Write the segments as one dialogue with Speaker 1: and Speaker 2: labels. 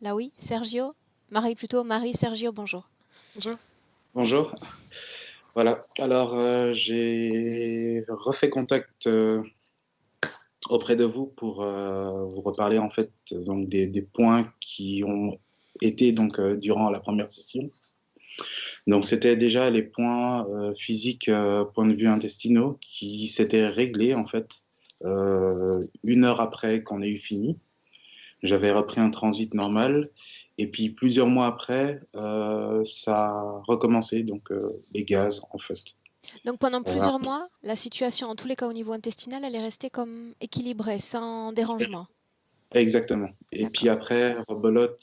Speaker 1: Là oui, Sergio. Marie plutôt, Marie, Sergio, bonjour.
Speaker 2: Bonjour. Bonjour. Voilà. Alors, j'ai refait contact auprès de vous pour vous reparler en fait donc des points qui ont été donc durant la première session. Donc, c'était déjà les points physiques, point de vue intestinaux, qui s'étaient réglés en fait 1 heure après qu'on ait eu fini. J'avais repris un transit normal. Et puis plusieurs mois après, ça a recommencé, donc les gaz en fait.
Speaker 1: Donc pendant
Speaker 2: Euh,
Speaker 1: plusieurs mois, la situation, en tous les cas au niveau intestinal, elle est restée comme équilibrée, sans dérangement.
Speaker 2: exactement. Et puis
Speaker 1: D'accord.
Speaker 2: après, rebelote,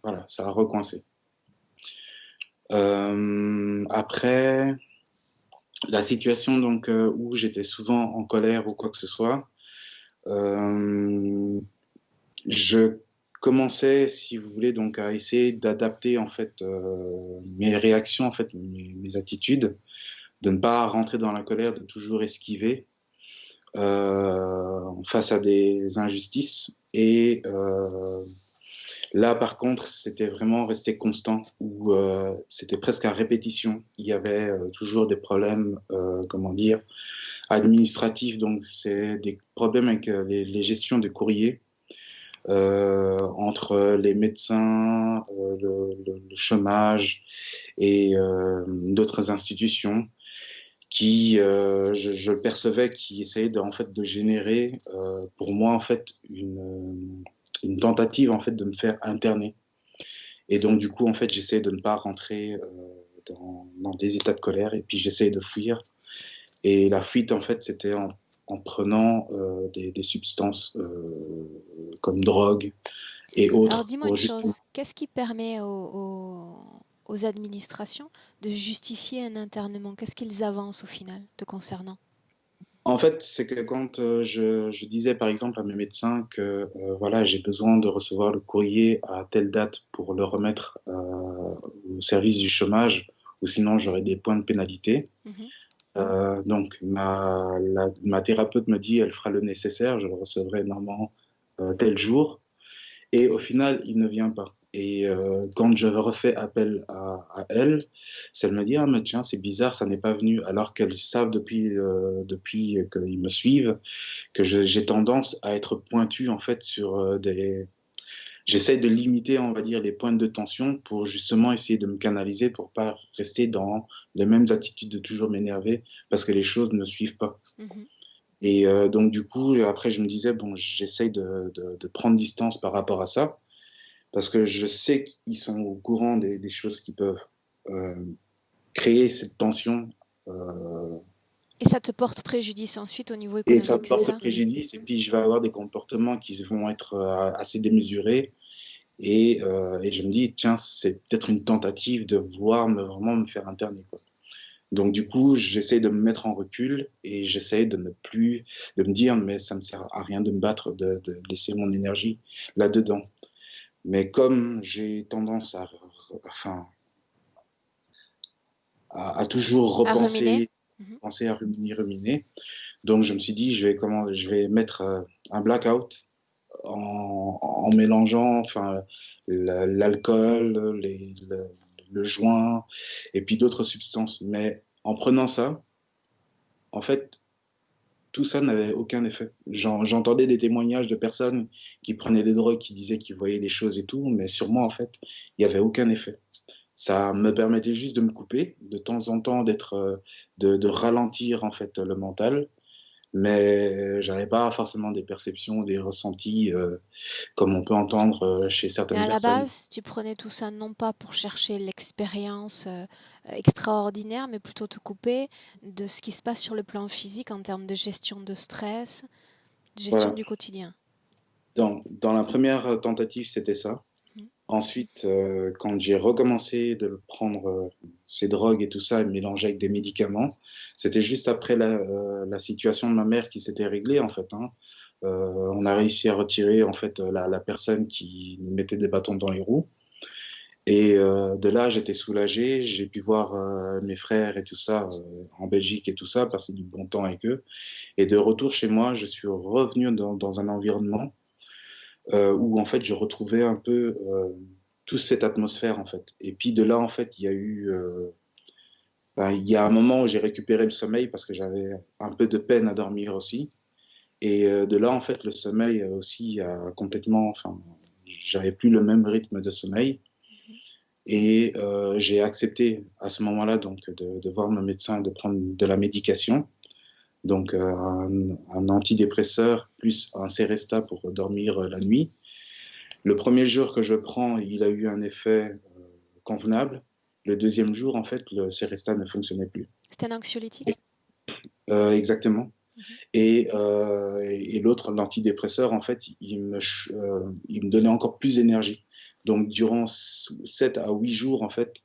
Speaker 2: voilà, ça a recoincé. Après, la situation donc où j'étais souvent en colère ou quoi que ce soit, euh, je commençais, si vous voulez, donc à essayer d'adapter en fait mes réactions, en fait mes attitudes, de ne pas rentrer dans la colère, de toujours esquiver face à des injustices. Et là, par contre, c'était vraiment resté constant, où c'était presque à répétition. Il y avait toujours des problèmes, comment dire, administratifs. Donc, c'est des problèmes avec les gestions de courriers entre les médecins, le chômage et d'autres institutions qui, je le percevais, qui essayait en fait de générer pour moi en fait une tentative en fait de me faire interner. Et donc du coup en fait j'essayais de ne pas rentrer dans des états de colère et puis j'essayais de fuir. Et la fuite en fait c'était en prenant des substances comme drogue et
Speaker 1: Alors
Speaker 2: autres
Speaker 1: dis-moi
Speaker 2: pour
Speaker 1: une
Speaker 2: justement.
Speaker 1: chose, qu'est-ce qui permet aux administrations de justifier un internement? Qu'est-ce qu'ils avancent au final te concernant?
Speaker 2: En fait, c'est que quand je disais par exemple à mes médecins que voilà, j'ai besoin de recevoir le courrier à telle date pour le remettre au service du chômage, ou sinon j'aurais des points de pénalité.
Speaker 1: Mhm.
Speaker 2: Donc ma thérapeute me dit elle fera le nécessaire, je le recevrai normalement tel jour. Et au final, il ne vient pas. Et quand je refais appel à elle, elle me dit, ah mais tiens, c'est bizarre, ça n'est pas venu, alors qu'elles savent depuis qu'ils me suivent que j'ai tendance à être pointu en fait sur des... J'essaie de limiter, on va dire, les points de tension pour justement essayer de me canaliser pour pas rester dans les mêmes attitudes de toujours m'énerver parce que les choses ne suivent pas.
Speaker 1: Mhm.
Speaker 2: Et donc du coup, après, je me disais, bon, j'essaie de prendre distance par rapport à ça parce que je sais qu'ils sont au courant des choses qui peuvent euh, créer cette tension
Speaker 1: Et ça te porte préjudice ensuite au niveau
Speaker 2: et ça
Speaker 1: économique, c'est
Speaker 2: porte
Speaker 1: ça?
Speaker 2: préjudice et puis je vais avoir des comportements qui vont être assez démesurés et je me dis tiens c'est peut-être une tentative de vouloir vraiment me faire interner quoi. Donc du coup j'essaie de me mettre en recul et j'essaie de ne plus de me dire mais ça me sert à rien de me battre de laisser mon énergie là-dedans mais comme j'ai tendance enfin à toujours
Speaker 1: À ruminer?
Speaker 2: repenser,
Speaker 1: Mhm.
Speaker 2: penser à ruminer, ruminer. Donc je me suis dit, je vais mettre un blackout en mélangeant enfin, l'alcool, le joint et puis d'autres substances. Mais en prenant ça, en fait, tout ça n'avait aucun effet. J'entendais des témoignages de personnes qui prenaient des drogues, qui disaient qu'ils voyaient des choses et tout, mais sur moi, en fait, il n'y avait aucun effet. Ça me permettait juste de me couper, de temps en temps de ralentir en fait le mental, mais j'avais pas forcément des perceptions, des ressentis comme on peut entendre chez
Speaker 1: Mais
Speaker 2: certaines
Speaker 1: à la
Speaker 2: personnes.
Speaker 1: base, tu prenais tout ça non pas pour chercher l'expérience extraordinaire, mais plutôt te couper de ce qui se passe sur le plan physique en termes de gestion de stress, de gestion
Speaker 2: Voilà.
Speaker 1: du quotidien.
Speaker 2: Dans la première tentative, c'était ça.
Speaker 1: Mhm.
Speaker 2: Ensuite, quand j'ai recommencé de prendre ces drogues et tout ça, et mélanger avec des médicaments, c'était juste après la situation de ma mère qui s'était réglée en fait. Hein. On a réussi à retirer en fait la personne qui nous mettait des bâtons dans les roues. Et de là, j'étais soulagé. J'ai pu voir mes frères et tout ça en Belgique et tout ça, passer du bon temps avec eux. Et de retour chez moi, je suis revenu dans un environnement où en fait je retrouvais un peu toute cette atmosphère en fait. Et puis de là en fait il y a un moment où j'ai récupéré le sommeil parce que j'avais un peu de peine à dormir aussi. Et de là en fait le sommeil aussi a complètement, enfin j'avais plus le même rythme de sommeil. Et j'ai accepté à ce moment-là donc de voir mon médecin, de prendre de la médication, donc un antidépresseur plus un Seresta pour dormir la nuit. Le premier jour que je prends, il a eu un effet convenable. Le deuxième jour, en fait, le Seresta ne fonctionnait plus.
Speaker 1: C'était un anxiolytique?
Speaker 2: Exactement.
Speaker 1: Mhm.
Speaker 2: Et l'autre, l'antidépresseur, en fait, il me donnait encore plus d'énergie. Donc, durant 7 à 8 jours, en fait,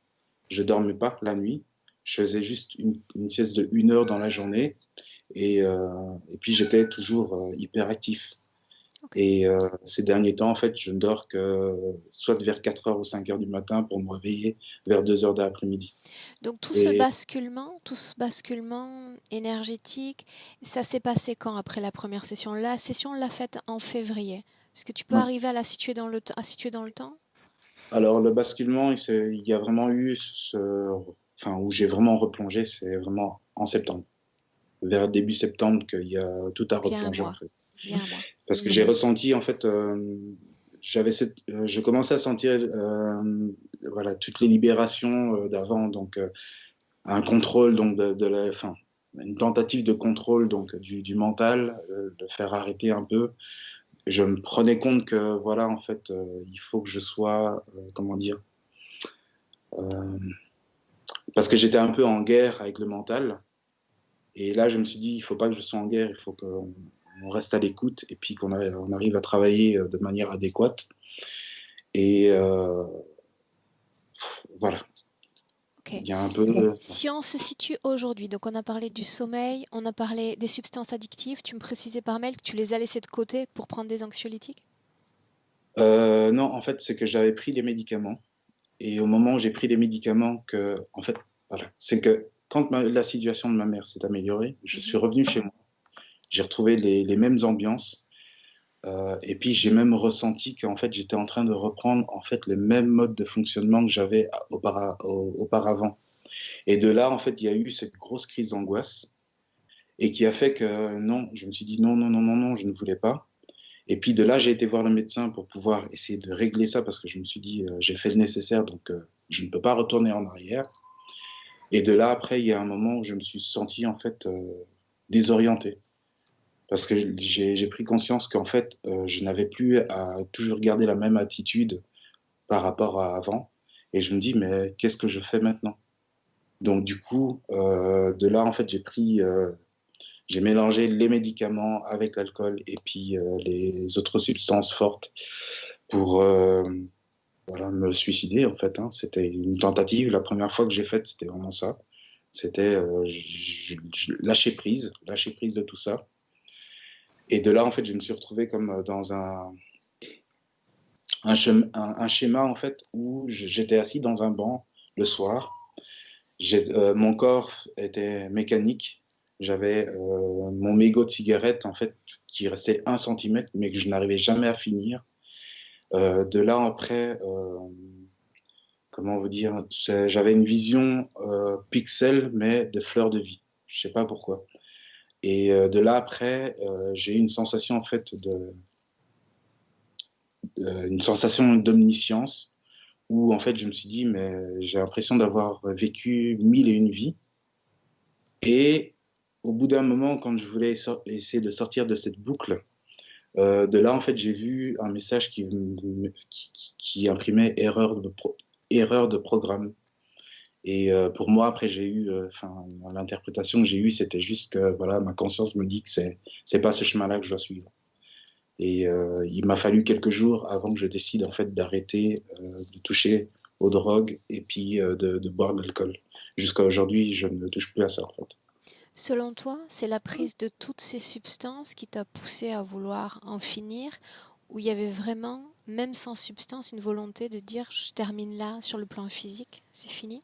Speaker 2: je dormais pas la nuit. Je faisais juste une sieste de 1 heure dans la journée. Et puis, j'étais toujours hyper actif.
Speaker 1: Ok.
Speaker 2: Et ces derniers temps, en fait, je ne dors que soit vers 4 heures ou 5 heures du matin pour me réveiller vers 2 heures de l'après-midi.
Speaker 1: Donc
Speaker 2: Et
Speaker 1: tout ce basculement énergétique, ça s'est passé quand après la première session? La session, on l'a faite en février. Est-ce que tu peux arriver à la situer dans à situer dans le temps?
Speaker 2: alors, le basculement, il y a vraiment eu enfin, où j'ai vraiment replongé, c'est vraiment en septembre. Vers début septembre, qu'il y a tout à
Speaker 1: Donc il y a un
Speaker 2: replonger, en
Speaker 1: mois.
Speaker 2: fait.
Speaker 1: Il y a un mois.
Speaker 2: Parce que j'ai ressenti, en fait, je commençais à sentir, voilà, toutes les libérations d'avant, donc un contrôle, donc enfin, une tentative de contrôle, donc du mental, de faire arrêter un peu. Je me prenais compte que, voilà, en fait, il faut que je sois, comment dire, euh, parce que j'étais un peu en guerre avec le mental. Et là, je me suis dit, il faut pas que je sois en guerre, il faut qu'on reste à l'écoute et puis on arrive à travailler de manière adéquate. Et voilà,
Speaker 1: Ok.
Speaker 2: il y a un peu de...
Speaker 1: Si on se situe aujourd'hui, donc on a parlé du sommeil, on a parlé des substances addictives, tu me précisais par mail que tu les as laissées de côté pour prendre des anxiolytiques?
Speaker 2: Non, en fait, c'est que j'avais pris des médicaments. Et au moment où j'ai pris des médicaments, en fait, voilà, c'est que quand la situation de ma mère s'est améliorée, je suis
Speaker 1: Mhm.
Speaker 2: revenu chez moi. J'ai retrouvé les mêmes ambiances. Et puis j'ai même ressenti qu'en fait j'étais en train de reprendre en fait le même mode de fonctionnement que j'avais auparavant. Et de là en fait il y a eu cette grosse crise d'angoisse et qui a fait que non, je me suis dit non non non non non, je ne voulais pas. Et puis de là j'ai été voir le médecin pour pouvoir essayer de régler ça parce que je me suis dit j'ai fait le nécessaire donc je ne peux pas retourner en arrière. Et de là après il y a un moment où je me suis senti en fait désorienté. Parce que j'ai pris conscience qu'en fait, je n'avais plus à toujours garder la même attitude par rapport à avant. Et je me dis, mais qu'est-ce que je fais maintenant? Donc du coup, de là, en fait, j'ai mélangé les médicaments avec l'alcool et puis les autres substances fortes pour voilà, me suicider, en fait. Hein. C'était une tentative. La première fois que j'ai faite, c'était vraiment ça. C'était lâcher prise de tout ça. Et de là, en fait, je me suis retrouvé comme dans un schéma en fait où j'étais assis dans un banc le soir. Mon corps était mécanique. J'avais mon mégot de cigarette en fait qui restait 1 centimètre, mais que je n'arrivais jamais à finir. De là après, comment vous dire, j'avais une vision pixel mais de fleurs de vie. Je sais pas pourquoi. Et de là après, j'ai eu une sensation en fait une sensation d'omniscience où en fait je me suis dit, mais j'ai l'impression d'avoir vécu 1001 vies. Et au bout d'un moment, quand je voulais essayer de sortir de cette boucle, de là en fait j'ai vu un message qui imprimait erreur de programme. Et pour moi, après, j'ai eu, enfin, l'interprétation que j'ai eue, c'était juste que voilà, ma conscience me dit que c'est pas ce chemin-là que je dois suivre. Et il m'a fallu quelques jours avant que je décide en fait d'arrêter de toucher aux drogues et puis de boire de l'alcool. Jusqu'à aujourd'hui, je ne touche plus à ça en fait.
Speaker 1: Selon toi, c'est la prise de toutes ces substances qui t'a poussé à vouloir en finir, ou il y avait vraiment, même sans substance, une volonté de dire je termine là sur le plan physique, c'est fini?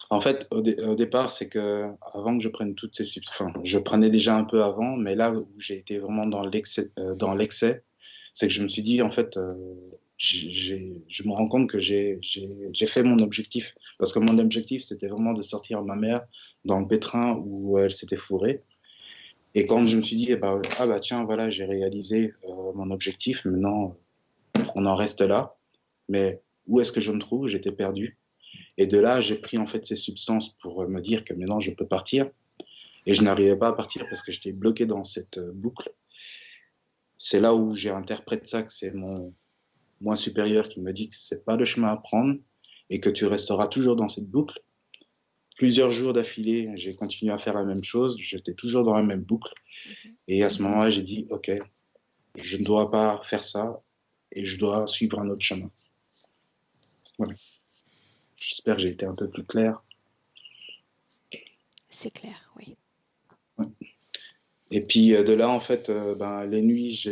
Speaker 2: En fait, au départ, c'est que avant que je prenne toutes ces substances, enfin, je prenais déjà un peu avant, mais là où j'ai été vraiment dans l'excès, C'est que je me suis dit, en fait, je me rends compte que j'ai fait mon objectif. Parce que mon objectif, c'était vraiment de sortir ma mère dans le pétrin où elle s'était fourrée. Et quand je me suis dit, eh ben, ah bah tiens, voilà, j'ai réalisé mon objectif, maintenant on en reste là. Mais où est-ce que je me trouve? J'étais perdu. Et de là, j'ai pris en fait ces substances pour me dire que maintenant je peux partir. Et je n'arrivais pas à partir parce que j'étais bloqué dans cette boucle. C'est là où j'ai interprété ça, que c'est mon moi supérieur qui me dit que c'est pas le chemin à prendre et que tu resteras toujours dans cette boucle. Plusieurs jours d'affilée, j'ai continué à faire la même chose. J'étais toujours dans la même boucle. Et à ce moment-là, j'ai dit, OK, je ne dois pas faire ça et je dois suivre un autre chemin. Voilà. J'espère que j'ai été un peu plus clair.
Speaker 1: C'est clair, oui.
Speaker 2: Ouais. Et puis de là, en fait, ben, les nuits, je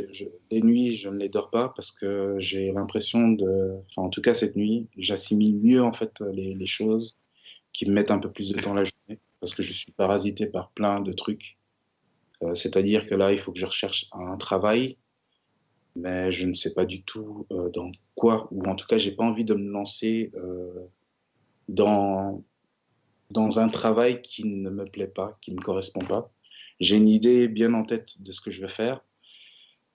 Speaker 2: ne les dors pas parce que j'ai l'impression enfin, en tout cas cette nuit, j'assimile mieux en fait les choses qui me mettent un peu plus de temps la journée parce que je suis parasité par plein de trucs. C'est-à-dire que là, il faut que je recherche un travail, mais je ne sais pas du tout dans quoi, ou en tout cas, j'ai pas envie de me lancer dans, dans un travail qui ne me plaît pas, qui ne me correspond pas. J'ai une idée bien en tête de ce que je veux faire,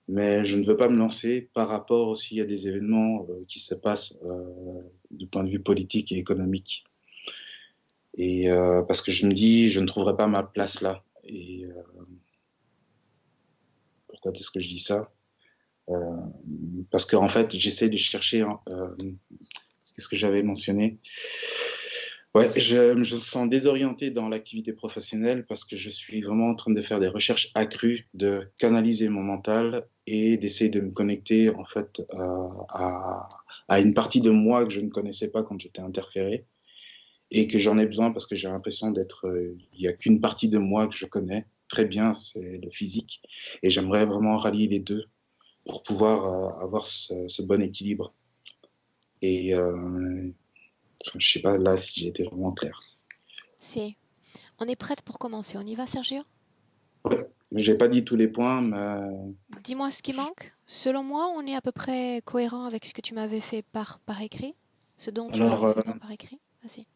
Speaker 2: mais je ne veux pas me lancer par rapport aussi à des événements qui se passent du point de vue politique et économique. Et parce que je me dis, je ne trouverai pas ma place là. Et pourquoi est-ce que je dis ça? Euh, Parce qu'en fait, j'essaie de chercher, qu'est-ce que j'avais mentionné? Ouais, je me sens désorienté dans l'activité professionnelle parce que je suis vraiment en train de faire des recherches accrues, de canaliser mon mental et d'essayer de me connecter en fait à une partie de moi que je ne connaissais pas quand j'étais interféré et que j'en ai besoin parce que j'ai l'impression d'être, il n'y a qu'une partie de moi que je connais très bien, c'est le physique et j'aimerais vraiment rallier les deux pour pouvoir avoir ce bon équilibre. Et je sais pas là si j'ai été vraiment clair.
Speaker 1: Si. On est prête pour commencer. On y va, Sergio?
Speaker 2: J'ai pas dit tous les points, mais
Speaker 1: Dis-moi ce qui manque. Selon moi, on est à peu près cohérent avec ce que tu m'avais fait par écrit. Ce dont tu
Speaker 2: alors,
Speaker 1: m'avais fait part par écrit. Vas-y.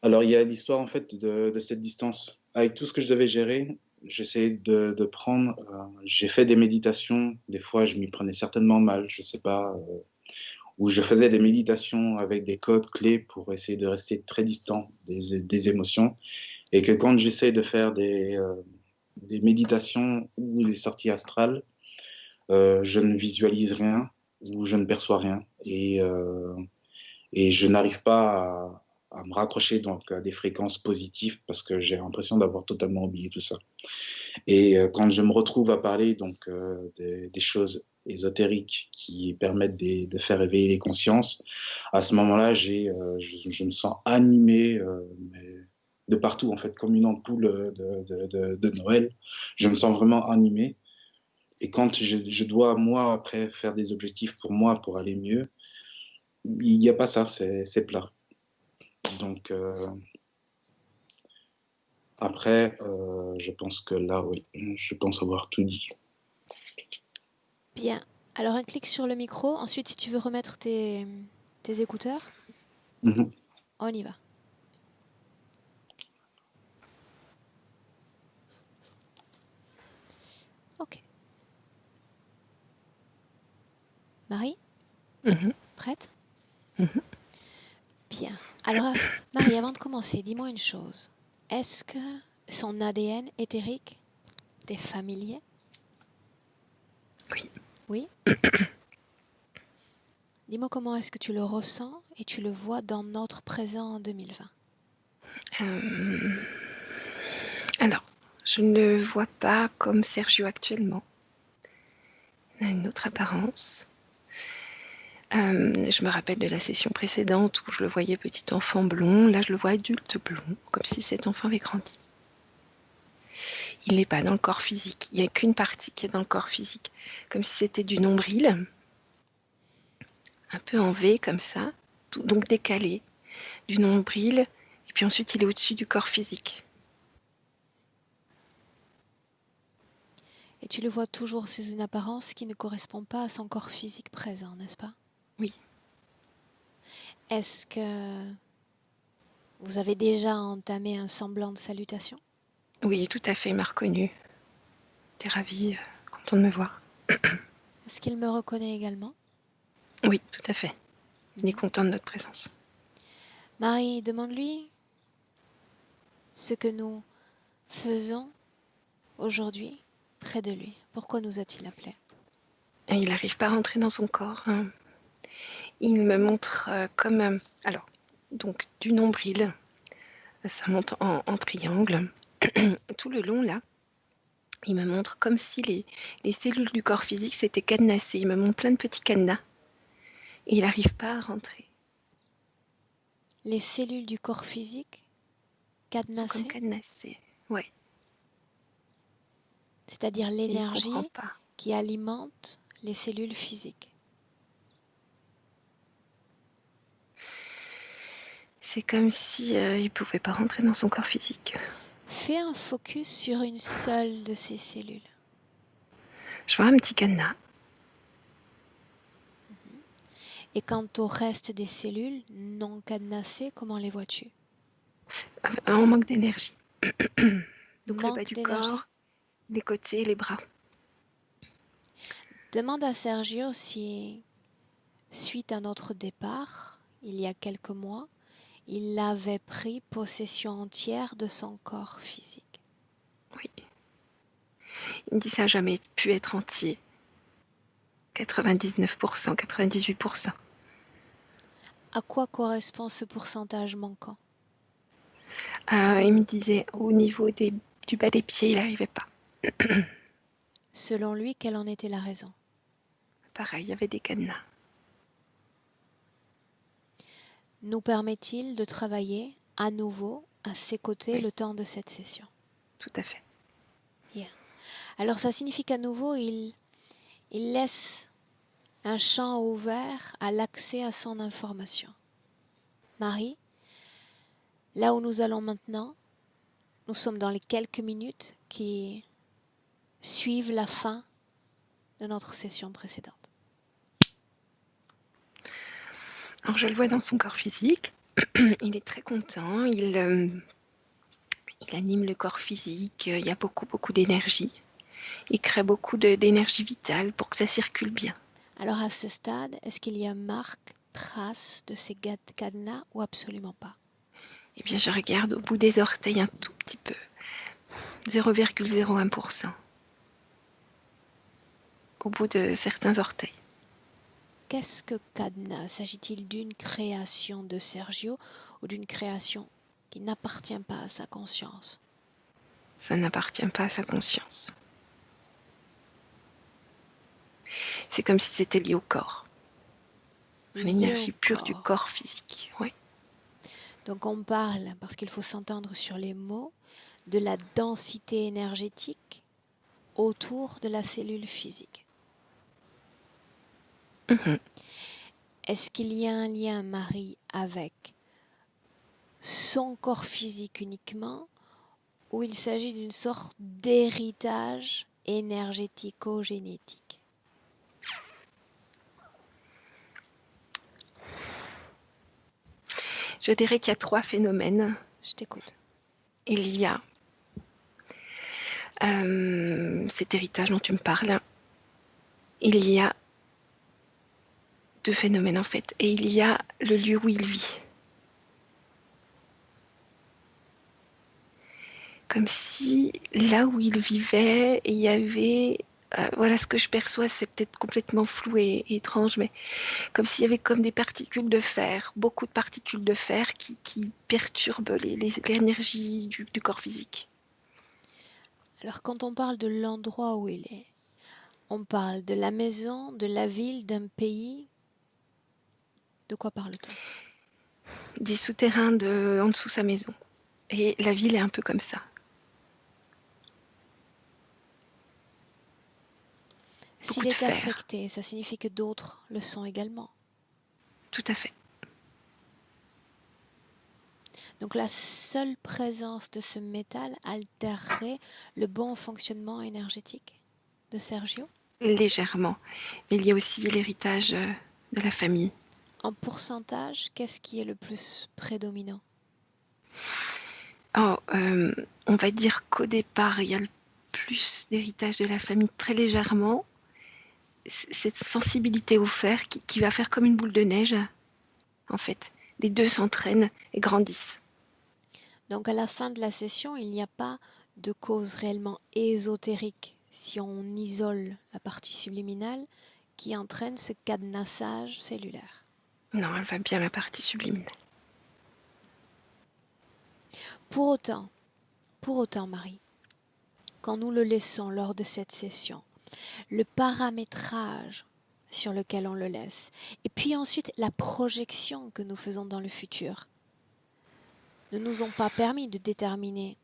Speaker 2: alors il y a l'histoire en fait de cette distance. Avec tout ce que je devais gérer, j'essayais de prendre. J'ai fait des méditations. Des fois, je m'y prenais certainement mal. Je sais pas. Où je faisais des méditations avec des codes clés pour essayer de rester très distant des émotions. Et que quand j'essaie de faire des méditations ou des sorties astrales, je ne visualise rien ou je ne perçois rien. Et je n'arrive pas à me raccrocher donc à des fréquences positives parce que j'ai l'impression d'avoir totalement oublié tout ça. Et quand je me retrouve à parler donc des choses ésotériques qui permettent de faire éveiller les consciences, à ce moment-là, je me sens animé de partout en fait, comme une ampoule de Noël. Je me sens vraiment animé. Et quand je dois moi après faire des objectifs pour moi pour aller mieux, il n'y a pas ça, c'est plat. Donc après, je pense que là, oui, je pense avoir tout dit.
Speaker 1: Bien. Alors, un clic sur le micro. Ensuite, si tu veux remettre tes écouteurs,
Speaker 2: Mhm.
Speaker 1: on y va. Ok. Marie, prête? Bien. Alors, Marie, avant de commencer, dis-moi une chose. Est-ce que son ADN éthérique t'est familier?
Speaker 3: Oui.
Speaker 1: Oui? Dis-moi comment est-ce que tu le ressens et tu le vois dans notre présent en 2020.
Speaker 3: Alors, je ne le vois pas comme Sergio actuellement. Il a une autre apparence. Je me rappelle de la session précédente où je le voyais petit enfant blond. Là, je le vois adulte blond, comme si cet enfant avait grandi. Il n'est pas dans le corps physique. Il n'y a qu'une partie qui est dans le corps physique, comme si c'était du nombril, un peu en V comme ça, donc décalé, du nombril, et puis ensuite il est au-dessus du corps physique.
Speaker 1: Et tu le vois toujours sous une apparence qui ne correspond pas à son corps physique présent, n'est-ce pas?
Speaker 3: Oui.
Speaker 1: Est-ce que vous avez déjà entamé un semblant de salutation?
Speaker 3: Oui, tout à fait, il m'a reconnu. T'es ravi, content de me voir.
Speaker 1: Est-ce qu'il me reconnaît également?
Speaker 3: Oui, tout à fait. Il est content de notre présence.
Speaker 1: Marie, demande-lui ce que nous faisons aujourd'hui près de lui. Pourquoi nous a-t-il appelés?
Speaker 3: Et il n'arrive pas à rentrer dans son corps. Il me montre alors, donc du nombril, ça monte en triangle. Tout le long, là, il me montre comme si les cellules du corps physique s'étaient cadenassées. Il me montre plein de petits cadenas. Et il n'arrive pas à rentrer.
Speaker 1: Les cellules du corps physique
Speaker 3: Sont comme
Speaker 1: cadenassées,
Speaker 3: cadenassées. Ouais.
Speaker 1: c'est-à-dire
Speaker 3: Et il comprend
Speaker 1: l'énergie
Speaker 3: pas.
Speaker 1: qui alimente les cellules physiques.
Speaker 3: C'est comme si il pouvait pas rentrer dans son corps physique.
Speaker 1: Fais un focus sur une seule de ces cellules.
Speaker 3: Je vois un petit cadenas.
Speaker 1: Et quant au reste des cellules non cadenassées, comment les vois-tu?
Speaker 3: En manque d'énergie. Donc le bas
Speaker 1: Manque
Speaker 3: du
Speaker 1: d'énergie.
Speaker 3: corps, les côtés, les bras.
Speaker 1: Demande à Sergio si, suite à notre départ, il y a quelques mois, il avait pris possession entière de son corps physique.
Speaker 3: Oui. Il me dit ça n'a jamais pu être entier. 99%, 98%.
Speaker 1: À quoi correspond ce pourcentage manquant?
Speaker 3: Il me disait au niveau du bas des pieds, il n'arrivait pas.
Speaker 1: Selon lui, quelle en était la raison?
Speaker 3: Pareil, il y avait des cadenas.
Speaker 1: Nous permet-il de travailler à nouveau à ses côtés
Speaker 3: Oui.
Speaker 1: le temps de cette session?
Speaker 3: Tout à fait.
Speaker 1: Yeah. Alors ça signifie qu'à nouveau, il laisse un champ ouvert à l'accès à son information. Marie, là où nous allons maintenant, nous sommes dans les quelques minutes qui suivent la fin de notre session précédente.
Speaker 3: Alors je le vois dans son corps physique. Il est très content. Il anime le corps physique. Il y a beaucoup, beaucoup d'énergie. Il crée beaucoup d'énergie vitale pour que ça circule bien.
Speaker 1: Alors à ce stade, est-ce qu'il y a marque, trace de ces cadenas ou absolument pas?
Speaker 3: Eh bien, je regarde au bout des orteils un tout petit peu. 0,01%. Au bout de certains orteils.
Speaker 1: Qu'est-ce que cadenas? S'agit-il d'une création de Sergio ou d'une création qui n'appartient pas à sa conscience?
Speaker 3: Ça n'appartient pas à sa conscience. C'est comme si c'était lié au corps. L'énergie pure du corps physique. Oui.
Speaker 1: Donc on parle, parce qu'il faut s'entendre sur les mots, de la densité énergétique autour de la cellule physique. Est-ce qu'il y a un lien, Marie, avec son corps physique uniquement, ou il s'agit d'une sorte d'héritage énergético-génétique?
Speaker 3: Je dirais qu'il y a 3 phénomènes.
Speaker 1: Je t'écoute.
Speaker 3: Il y a cet héritage dont tu me parles. Il y a 2 phénomènes en fait. Et il y a le lieu où il vit. Comme si là où il vivait, il y avait... voilà ce que je perçois, c'est peut-être complètement flou et étrange, mais comme s'il y avait comme des particules de fer, beaucoup de particules de fer qui perturbent l'énergie du corps physique.
Speaker 1: Alors quand on parle de l'endroit où il est, on parle de la maison, de la ville, d'un pays. De quoi parle-t-on?
Speaker 3: Des souterrains en dessous sa maison. Et la ville est un peu comme ça.
Speaker 1: S'il est affecté, ça signifie que d'autres le sont également.
Speaker 3: Tout à fait.
Speaker 1: Donc la seule présence de ce métal altérerait le bon fonctionnement énergétique. de Sergio?
Speaker 3: Légèrement. Mais il y a aussi l'héritage de la famille.
Speaker 1: En pourcentage, qu'est-ce qui est le plus prédominant?
Speaker 3: Oh, on va dire qu'au départ, il y a le plus d'héritage de la famille très légèrement. Cette sensibilité au fer qui va faire comme une boule de neige, en fait. Les deux s'entraînent et grandissent.
Speaker 1: Donc à la fin de la session, il n'y a pas de cause réellement ésotérique, si on isole la partie subliminale, qui entraîne ce cadenassage cellulaire.
Speaker 3: Non, elle va bien la partie subliminale.
Speaker 1: Pour autant, Marie, quand nous le laissons lors de cette session, le paramétrage sur lequel on le laisse, et puis ensuite la projection que nous faisons dans le futur, ne nous ont pas permis de déterminer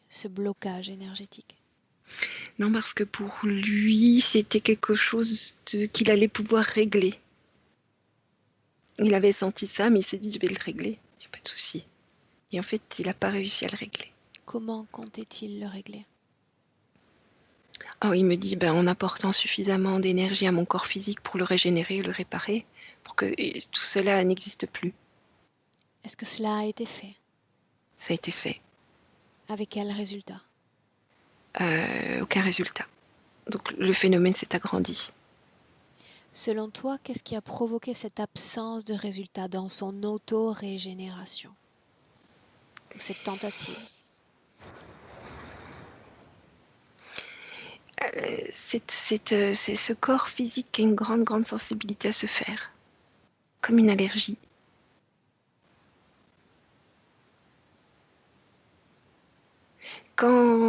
Speaker 1: ce blocage énergétique.
Speaker 3: Non, parce que pour lui, c'était quelque chose qu'il allait pouvoir régler. Il avait senti ça, mais il s'est dit, je vais le régler, il n'y a pas de souci. Et en fait, il n'a pas réussi à le régler.
Speaker 1: Comment comptait-il le régler?
Speaker 3: Oh, il me dit, en apportant suffisamment d'énergie à mon corps physique pour le régénérer, le réparer, pour que tout cela n'existe plus.
Speaker 1: Est-ce que cela a été fait?
Speaker 3: Ça a été fait.
Speaker 1: Avec quel résultat?
Speaker 3: Aucun résultat. Donc le phénomène s'est agrandi.
Speaker 1: Selon toi, qu'est-ce qui a provoqué cette absence de résultat dans son auto-régénération? Ou cette tentative?
Speaker 3: C'est ce corps physique qui a une grande sensibilité à se faire. Comme une allergie.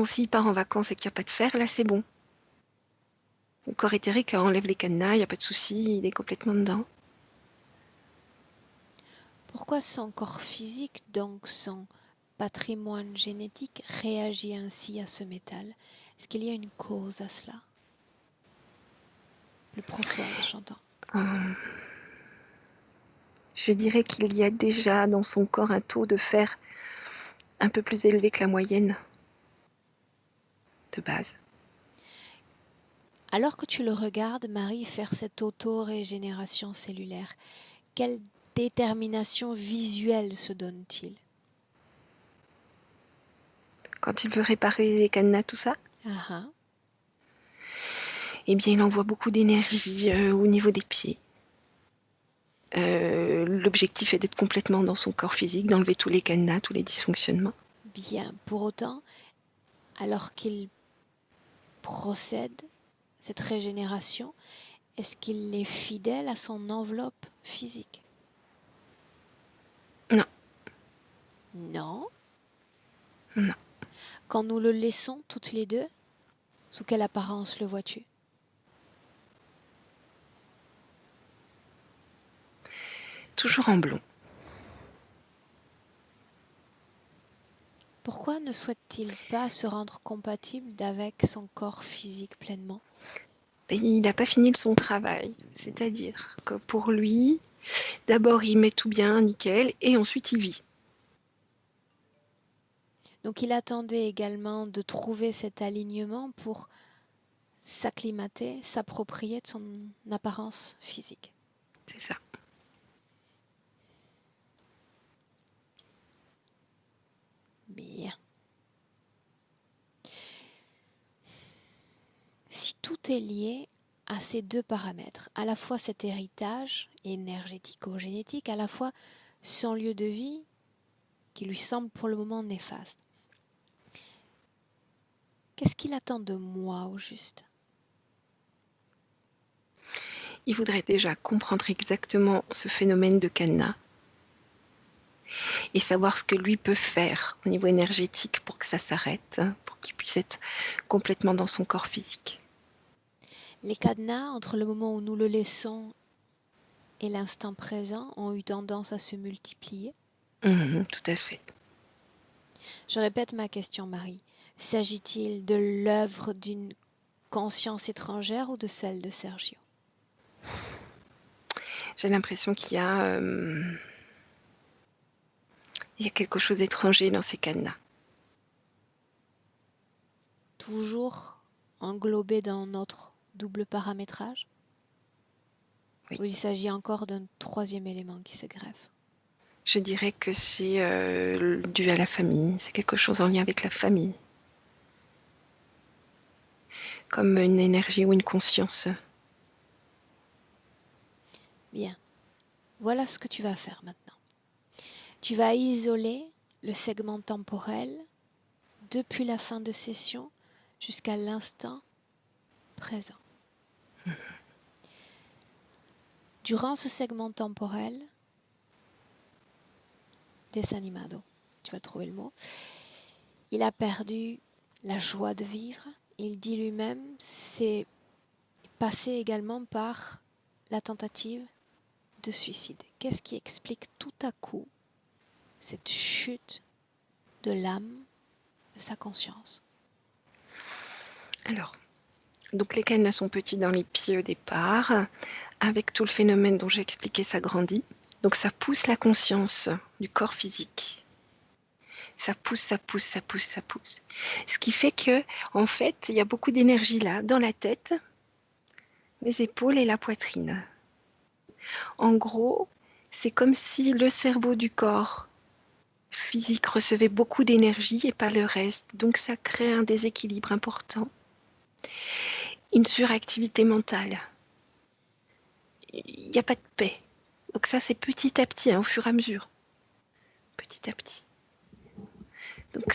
Speaker 3: S'il part en vacances et qu'il n'y a pas de fer, là c'est bon. Le corps éthérique enlève les cadenas, il n'y a pas de souci, il est complètement dedans.
Speaker 1: Pourquoi son corps physique, donc son patrimoine génétique, réagit ainsi à ce métal? Est-ce qu'il y a une cause à cela? Plus profonde, j'entends.
Speaker 3: Je dirais qu'il y a déjà dans son corps un taux de fer un peu plus élevé que la moyenne de base.
Speaker 1: Alors que tu le regardes, Marie, faire cette auto-régénération cellulaire, quelle détermination visuelle se donne-t-il?
Speaker 3: Quand il veut réparer les cadenas, tout ça, eh bien, il envoie beaucoup d'énergie au niveau des pieds. L'objectif est d'être complètement dans son corps physique, d'enlever tous les cadenas, tous les dysfonctionnements.
Speaker 1: Bien, pour autant, alors qu'il procède cette régénération, est-ce qu'il est fidèle à son enveloppe physique?
Speaker 3: Non.
Speaker 1: Non.
Speaker 3: Non.
Speaker 1: Quand nous le laissons toutes les deux, sous quelle apparence le vois-tu?
Speaker 3: Toujours en blond.
Speaker 1: Pourquoi ne souhaite-t-il pas se rendre compatible avec son corps physique pleinement?
Speaker 3: Il n'a pas fini son travail. C'est-à-dire que pour lui, d'abord il met tout bien, nickel, et ensuite il vit.
Speaker 1: Donc il attendait également de trouver cet alignement pour s'acclimater, s'approprier de son apparence physique.
Speaker 3: C'est ça.
Speaker 1: Bien. Si tout est lié à ces deux paramètres, à la fois cet héritage énergético-génétique, à la fois son lieu de vie qui lui semble pour le moment néfaste, qu'est-ce qu'il attend de moi au juste?
Speaker 3: Il voudrait déjà comprendre exactement ce phénomène de cadenas et savoir ce que lui peut faire au niveau énergétique pour que ça s'arrête, pour qu'il puisse être complètement dans son corps physique.
Speaker 1: Les cadenas, entre le moment où nous le laissons et l'instant présent, ont eu tendance à se multiplier.
Speaker 3: Tout à fait.
Speaker 1: Je répète ma question, Marie. S'agit-il de l'œuvre d'une conscience étrangère ou de celle de Sergio?
Speaker 3: J'ai l'impression qu'il y a quelque chose d'étranger dans ces cadenas.
Speaker 1: Toujours englobés dans notre double paramétrage?
Speaker 3: Oui.
Speaker 1: Ou il s'agit encore d'un troisième élément qui se greffe?
Speaker 3: Je dirais que c'est dû à la famille. C'est quelque chose en lien avec la famille. Comme une énergie ou une conscience.
Speaker 1: Bien. Voilà ce que tu vas faire maintenant. Tu vas isoler le segment temporel depuis la fin de session jusqu'à l'instant présent. Durant ce segment temporel, desanimado, tu vas trouver le mot, il a perdu la joie de vivre. Il dit lui-même, c'est passé également par la tentative de suicide. Qu'est-ce qui explique tout à coup cette chute de l'âme, de sa conscience?
Speaker 3: Alors, donc les cadenas sont petits dans les pieds au départ. Avec tout le phénomène dont j'ai expliqué, ça grandit. Donc ça pousse la conscience du corps physique. Ça pousse, ça pousse, ça pousse, ça pousse. Ce qui fait que, en fait, il y a beaucoup d'énergie là, dans la tête, les épaules et la poitrine. En gros, c'est comme si le cerveau du corps physique recevait beaucoup d'énergie et pas le reste. Donc ça crée un déséquilibre important. Une suractivité mentale. Il n'y a pas de paix. Donc ça, c'est petit à petit, au fur et à mesure. Petit à petit. Donc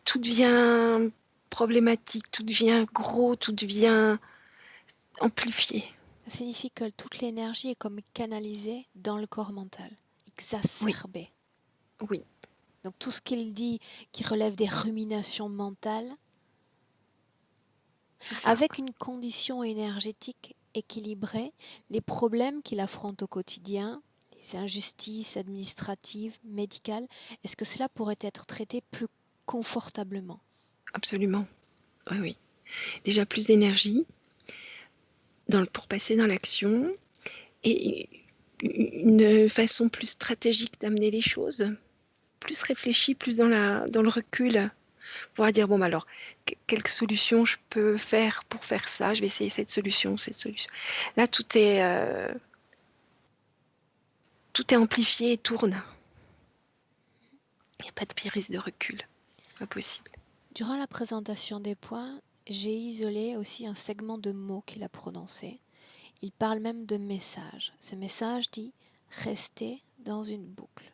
Speaker 3: tout devient problématique, tout devient gros, tout devient amplifié.
Speaker 1: Ça signifie que toute l'énergie est comme canalisée dans le corps mental, exacerbée.
Speaker 3: Oui.
Speaker 1: Donc tout ce qu'il dit qui relève des ruminations mentales, avec une condition énergétique équilibrée, les problèmes qu'il affronte au quotidien, les injustices administratives, médicales, est-ce que cela pourrait être traité plus confortablement?
Speaker 3: Absolument. Oui, oui. Déjà plus d'énergie pour passer dans l'action et une façon plus stratégique d'amener les choses, plus réfléchie, plus dans le recul. Pouvoir dire, bon, alors, quelle solution je peux faire pour faire ça? Je vais essayer cette solution. Là, tout est amplifié et tourne. Il n'y a pas de prise de recul. C'est pas possible.
Speaker 1: Durant la présentation des points, j'ai isolé aussi un segment de mots qu'il a prononcé. Il parle même de message. Ce message dit « rester dans une boucle ».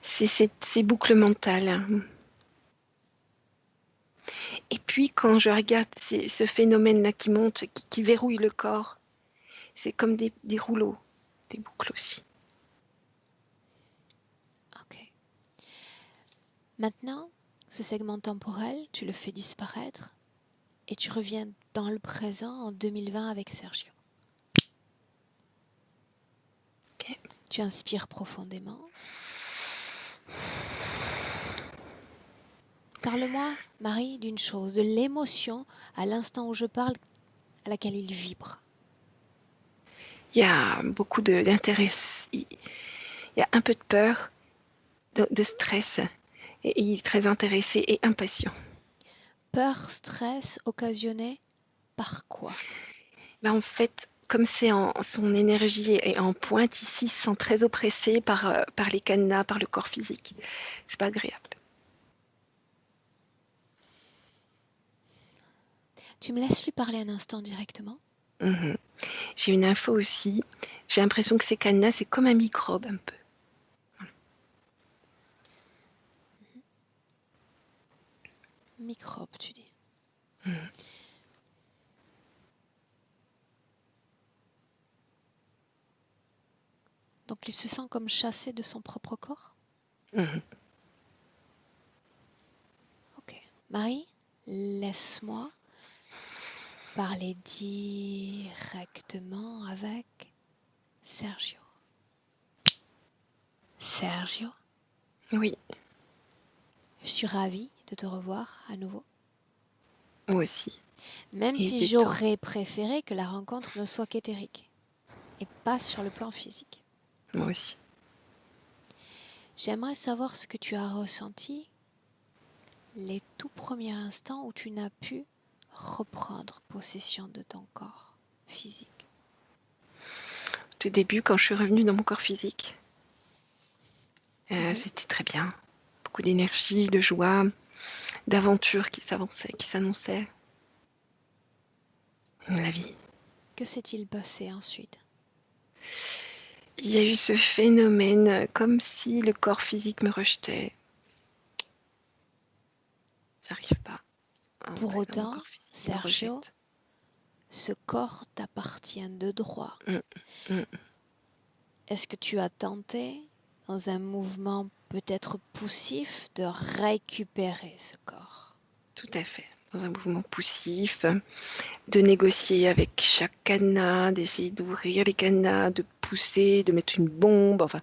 Speaker 3: C'est ces boucles mentales. Et puis quand je regarde ce phénomène-là qui monte, qui verrouille le corps, c'est comme des rouleaux, des boucles aussi.
Speaker 1: Ok. Maintenant, ce segment temporel, tu le fais disparaître et tu reviens dans le présent en 2020 avec Sergio.
Speaker 3: Okay.
Speaker 1: Tu inspires profondément. Parle-moi, Marie, d'une chose, de l'émotion à l'instant où je parle, à laquelle il vibre.
Speaker 3: Il y a beaucoup d'intérêt, il y a un peu de peur, de stress, et il est très intéressé et impatient.
Speaker 1: Peur, stress, occasionné par quoi?
Speaker 3: En fait, comme son énergie est en pointe ici, il se sent très oppressé par les cadenas, par le corps physique. C'est pas agréable.
Speaker 1: Tu me laisses lui parler un instant directement?
Speaker 3: Mm-hmm. J'ai une info aussi. J'ai l'impression que ces cadenas, c'est comme un microbe un peu.
Speaker 1: Microbe, tu dis.
Speaker 3: Mm-hmm.
Speaker 1: Donc il se sent comme chassé de son propre corps?
Speaker 3: Mm-hmm.
Speaker 1: Ok. Marie, laisse-moi parler directement avec Sergio. Sergio?
Speaker 3: Oui.
Speaker 1: Je suis ravie de te revoir à nouveau.
Speaker 3: Moi aussi.
Speaker 1: Même si j'aurais préféré que la rencontre ne soit qu'éthérique et pas sur le plan physique.
Speaker 3: Moi aussi.
Speaker 1: J'aimerais savoir ce que tu as ressenti les tout premiers instants où tu n'as pu reprendre possession de ton corps physique.
Speaker 3: Au tout début, quand je suis revenue dans mon corps physique, c'était très bien. Beaucoup d'énergie, de joie, d'aventure qui s'annonçait. La vie.
Speaker 1: Que s'est-il passé ensuite?
Speaker 3: Il y a eu ce phénomène comme si le corps physique me rejetait. J'arrive pas.
Speaker 1: Pour autant, Sergio, ce corps t'appartient de droit. Est-ce que tu as tenté, dans un mouvement peut-être poussif, de récupérer ce corps?
Speaker 3: Tout à fait. Dans un mouvement poussif, de négocier avec chaque cadenas, d'essayer d'ouvrir les cadenas, de pousser, de mettre une bombe, enfin,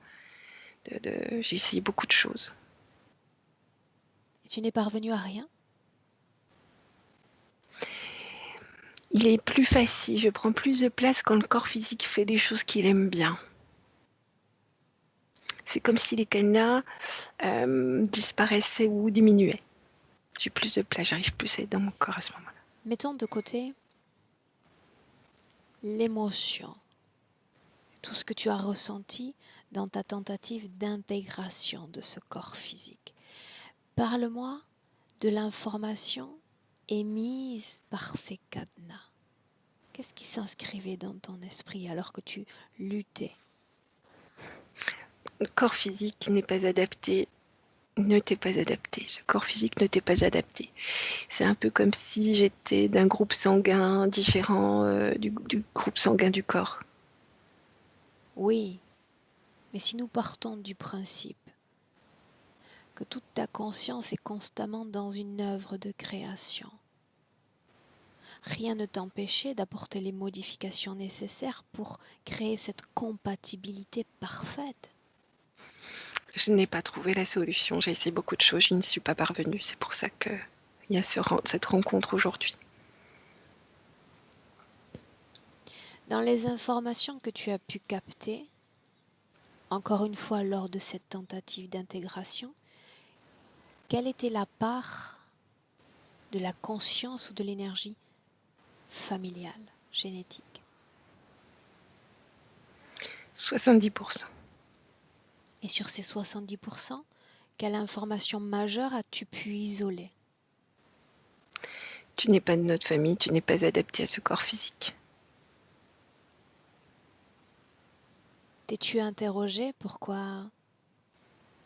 Speaker 3: j'ai essayé beaucoup de choses.
Speaker 1: Et tu n'es parvenu à rien?
Speaker 3: Il est plus facile, je prends plus de place quand le corps physique fait des choses qu'il aime bien. C'est comme si les cadenas disparaissaient ou diminuaient. J'ai plus de place, j'arrive plus à être dans mon corps à ce moment-là.
Speaker 1: Mettons de côté l'émotion, tout ce que tu as ressenti dans ta tentative d'intégration de ce corps physique. Parle-moi de l'information émise par ces cadenas. Qu'est-ce qui s'inscrivait dans ton esprit alors que tu luttais?
Speaker 3: Le corps physique n'est pas adapté, ne t'est pas adapté. Ce corps physique ne t'est pas adapté. C'est un peu comme si j'étais d'un groupe sanguin différent du groupe sanguin du corps.
Speaker 1: Oui, mais si nous partons du principe que toute ta conscience est constamment dans une œuvre de création, rien ne t'empêchait d'apporter les modifications nécessaires pour créer cette compatibilité parfaite.
Speaker 3: Je n'ai pas trouvé la solution. J'ai essayé beaucoup de choses, je n'y suis pas parvenue. C'est pour ça qu'il y a cette rencontre aujourd'hui.
Speaker 1: Dans les informations que tu as pu capter, encore une fois lors de cette tentative d'intégration, quelle était la part de la conscience ou de l'énergie familiale, génétique?
Speaker 3: 70%.
Speaker 1: Et sur ces 70%, quelle information majeure as-tu pu isoler?
Speaker 3: Tu n'es pas de notre famille, tu n'es pas adapté à ce corps physique.
Speaker 1: T'es-tu interrogé pourquoi,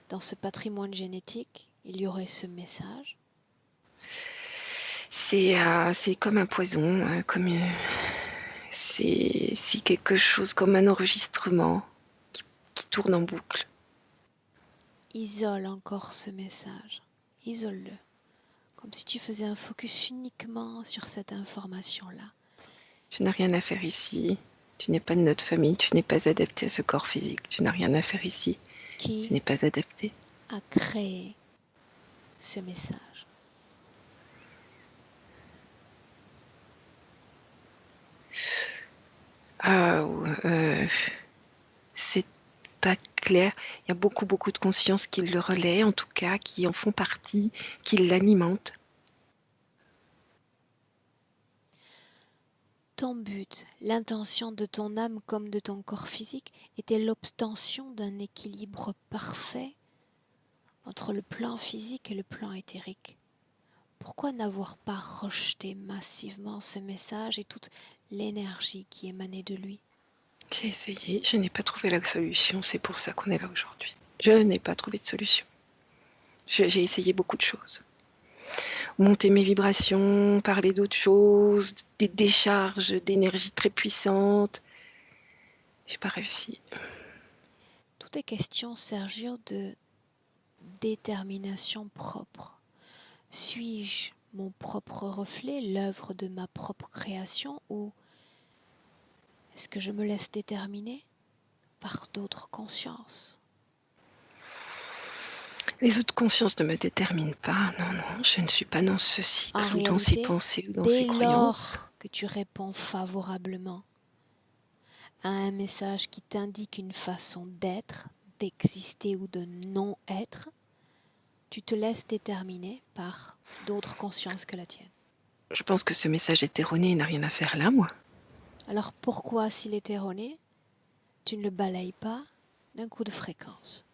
Speaker 1: dans ce patrimoine génétique, il y aurait ce message?
Speaker 3: C'est comme un poison, c'est quelque chose comme un enregistrement qui tourne en boucle.
Speaker 1: Isole encore ce message, isole-le, comme si tu faisais un focus uniquement sur cette information-là.
Speaker 3: Tu n'as rien à faire ici, tu n'es pas de notre famille, tu n'es pas adapté à ce corps physique, tu n'as rien à faire ici, tu n'es pas adapté.
Speaker 1: A créé ce message?
Speaker 3: C'est pas clair. Il y a beaucoup de consciences qui le relaient, en tout cas, qui en font partie, qui l'alimentent.
Speaker 1: Ton but, l'intention de ton âme comme de ton corps physique était l'obtention d'un équilibre parfait entre le plan physique et le plan éthérique. Pourquoi n'avoir pas rejeté massivement ce message et toute l'énergie qui émanait de lui?
Speaker 3: J'ai essayé, je n'ai pas trouvé la solution, c'est pour ça qu'on est là aujourd'hui. Je n'ai pas trouvé de solution. J'ai essayé beaucoup de choses. Monter mes vibrations, parler d'autres choses, des décharges d'énergie très puissantes. J'ai pas réussi.
Speaker 1: Tout est question, Sergio, de détermination propre. Suis-je mon propre reflet, l'œuvre de ma propre création, ou est-ce que je me laisse déterminer par d'autres consciences?
Speaker 3: Les autres consciences ne me déterminent pas. Non, je ne suis pas dans ce cycle ou dans ces pensées ou dans ces croyances.
Speaker 1: Dès lors que tu réponds favorablement à un message qui t'indique une façon d'être, d'exister ou de non-être, tu te laisses déterminer par d'autres consciences que la tienne.
Speaker 3: Je pense que ce message est erroné, il n'a rien à faire là, moi.
Speaker 1: Alors pourquoi, s'il est erroné, tu ne le balayes pas d'un coup de fréquence?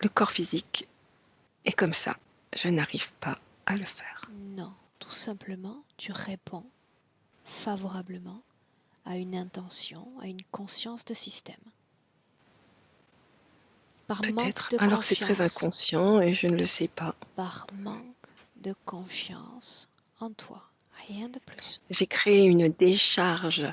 Speaker 3: Le corps physique est comme ça. Je n'arrive pas à le faire.
Speaker 1: Non, tout simplement, tu réponds favorablement à une intention, à une conscience de système. Par manque
Speaker 3: Peut-être.
Speaker 1: de
Speaker 3: Alors c'est très
Speaker 1: confiance,
Speaker 3: inconscient et je ne le sais pas.
Speaker 1: par manque de confiance en toi, rien de plus.
Speaker 3: J'ai créé une décharge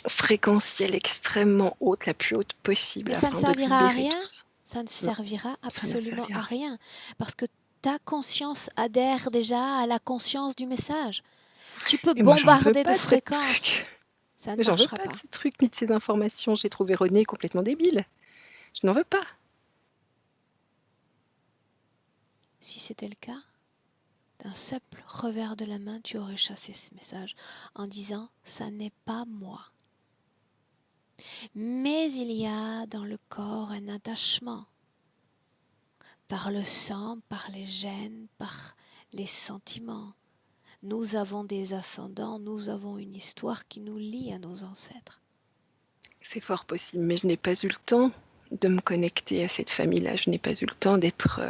Speaker 3: fréquentielle extrêmement haute, la plus haute possible,
Speaker 1: Mais ça ne
Speaker 3: afin de
Speaker 1: servira à
Speaker 3: libérer tout
Speaker 1: rien,
Speaker 3: ça.
Speaker 1: ça ne
Speaker 3: Non,
Speaker 1: servira
Speaker 3: ça n'a
Speaker 1: absolument
Speaker 3: servi à
Speaker 1: à
Speaker 3: rien.
Speaker 1: rien, parce que ta conscience adhère déjà à la conscience du message. Tu peux
Speaker 3: Et moi, j'en veux
Speaker 1: bombarder de
Speaker 3: pas de cette
Speaker 1: fréquences,
Speaker 3: truc.
Speaker 1: ça ne
Speaker 3: J'en veux
Speaker 1: marchera
Speaker 3: pas de
Speaker 1: pas.
Speaker 3: ces trucs ni de ces informations. J'ai trouvé René complètement débile. Je n'en veux pas.
Speaker 1: Si c'était le cas, d'un simple revers de la main, tu aurais chassé ce message en disant « ça n'est pas moi ». Mais il y a dans le corps un attachement, par le sang, par les gènes, par les sentiments. Nous avons des ascendants, nous avons une histoire qui nous lie à nos ancêtres.
Speaker 3: C'est fort possible, mais je n'ai pas eu le temps de me connecter à cette famille-là. Je n'ai pas eu le temps d'être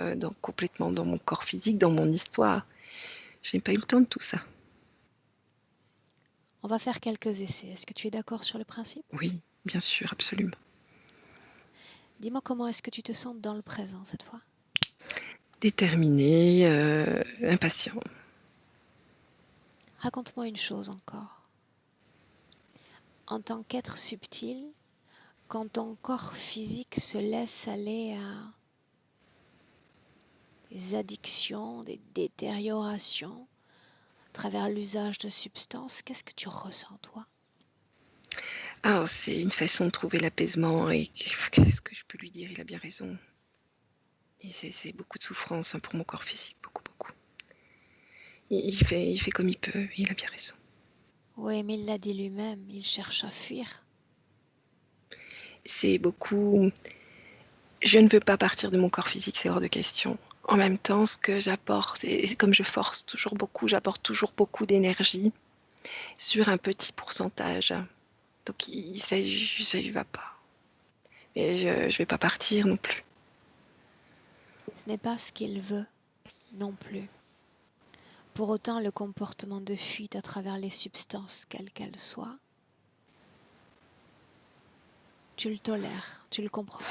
Speaker 3: complètement dans mon corps physique, dans mon histoire. Je n'ai pas eu le temps de tout ça.
Speaker 1: On va faire quelques essais. Est-ce que tu es d'accord sur le principe?
Speaker 3: Oui, bien sûr, absolument.
Speaker 1: Dis-moi comment est-ce que tu te sens dans le présent cette fois?
Speaker 3: Déterminé, impatient.
Speaker 1: Raconte-moi une chose encore. En tant qu'être subtil, quand ton corps physique se laisse aller à des addictions, des détériorations, à travers l'usage de substances, qu'est-ce que tu ressens toi?
Speaker 3: Ah, c'est une façon de trouver l'apaisement et qu'est-ce que je peux lui dire? Il a bien raison. Et c'est beaucoup de souffrance pour mon corps physique, beaucoup, beaucoup. Il fait comme il peut, il a bien raison.
Speaker 1: Oui, mais il l'a dit lui-même, il cherche à fuir.
Speaker 3: C'est beaucoup... Je ne veux pas partir de mon corps physique, c'est hors de question. En même temps, ce que j'apporte, et comme je force toujours beaucoup, j'apporte toujours beaucoup d'énergie sur un petit pourcentage. Donc ça y va pas. Et je ne vais pas partir non plus.
Speaker 1: Ce n'est pas ce qu'il veut non plus. Pour autant, le comportement de fuite à travers les substances, quelles qu'elles soient, tu le tolères, tu le comprends.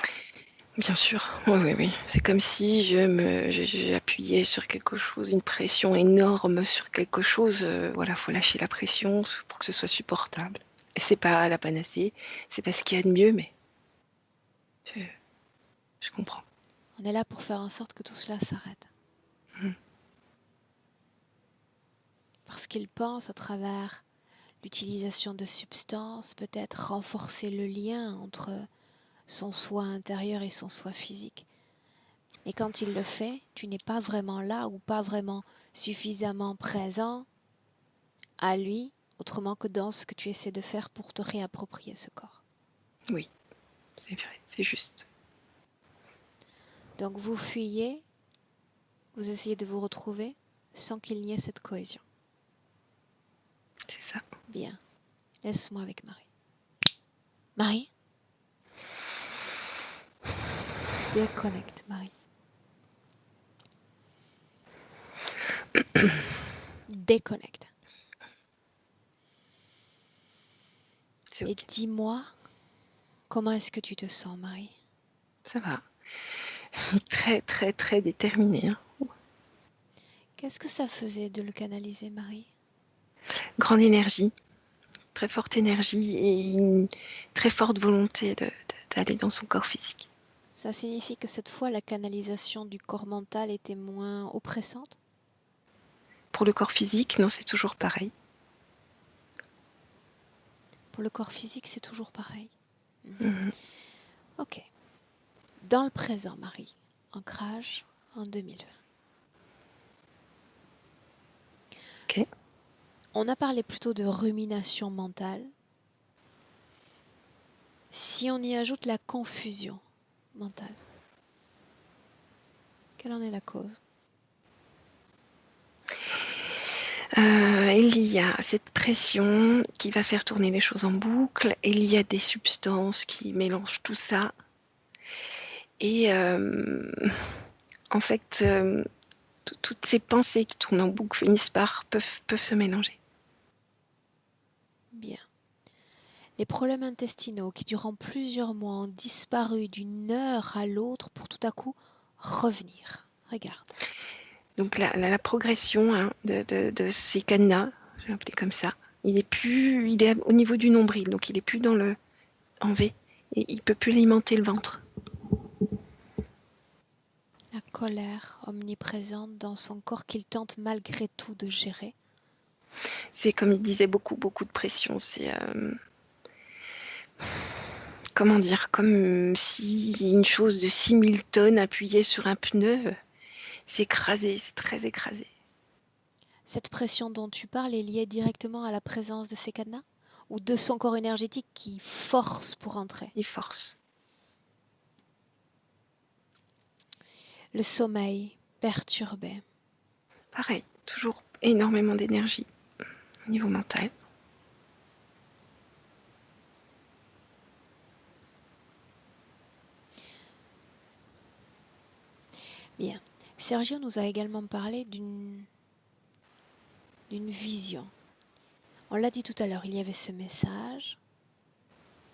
Speaker 3: Bien sûr, oui, oui, oui. C'est comme si j'appuyais sur quelque chose, une pression énorme sur quelque chose. Voilà, faut lâcher la pression pour que ce soit supportable. Et c'est pas la panacée, c'est pas ce qu'il y a de mieux, mais je comprends.
Speaker 1: On est là pour faire en sorte que tout cela s'arrête. Parce qu'il pense à travers l'utilisation de substances, peut-être renforcer le lien entre son soi intérieur et son soi physique. Mais quand il le fait, tu n'es pas vraiment là ou pas vraiment suffisamment présent à lui, autrement que dans ce que tu essaies de faire pour te réapproprier ce corps.
Speaker 3: Oui, c'est vrai, c'est juste.
Speaker 1: Donc vous fuyez, vous essayez de vous retrouver sans qu'il n'y ait cette cohésion.
Speaker 3: C'est ça.
Speaker 1: Bien, laisse-moi avec Marie. Marie? Déconnecte, Marie. Déconnecte.
Speaker 3: C'est
Speaker 1: Et
Speaker 3: ok.
Speaker 1: dis-moi, comment est-ce que tu te sens, Marie?
Speaker 3: Ça va. Très, très, très déterminé. Hein.
Speaker 1: Qu'est-ce que ça faisait de le canaliser, Marie?
Speaker 3: Grande énergie, très forte énergie et une très forte volonté d'aller dans son corps physique.
Speaker 1: Ça signifie que cette fois, la canalisation du corps mental était moins oppressante?
Speaker 3: Pour le corps physique, non, c'est toujours pareil.
Speaker 1: Pour le corps physique, c'est toujours pareil.
Speaker 3: Mhm.
Speaker 1: Ok. Dans le présent, Marie, ancrage en 2020.
Speaker 3: Ok.
Speaker 1: On a parlé plutôt de rumination mentale. Si on y ajoute la confusion mentale, quelle en est la cause?
Speaker 3: Il y a cette pression qui va faire tourner les choses en boucle. Il y a des substances qui mélangent tout ça. Et en fait, toutes ces pensées qui tournent en boucle peuvent se mélanger.
Speaker 1: Bien. Les problèmes intestinaux qui durant plusieurs mois ont disparu d'une heure à l'autre pour tout à coup revenir. Regarde.
Speaker 3: Donc la progression de ces cadenas, je vais l'appeler comme ça, il est au niveau du nombril, donc il est plus en V, et il peut plus alimenter le ventre.
Speaker 1: La colère omniprésente dans son corps qu'il tente malgré tout de gérer.
Speaker 3: C'est comme il disait, beaucoup de pression. C'est comment dire, comme si une chose de 6000 tonnes appuyée sur un pneu, c'est écrasé, c'est très écrasé.
Speaker 1: Cette pression dont tu parles est liée directement à la présence de ces cadenas ou de son corps énergétique qui force pour entrer?
Speaker 3: Il force.
Speaker 1: Le sommeil perturbé.
Speaker 3: Pareil, toujours énormément d'énergie au niveau mental.
Speaker 1: Bien. Sergio nous a également parlé d'une vision. On l'a dit tout à l'heure, il y avait ce message,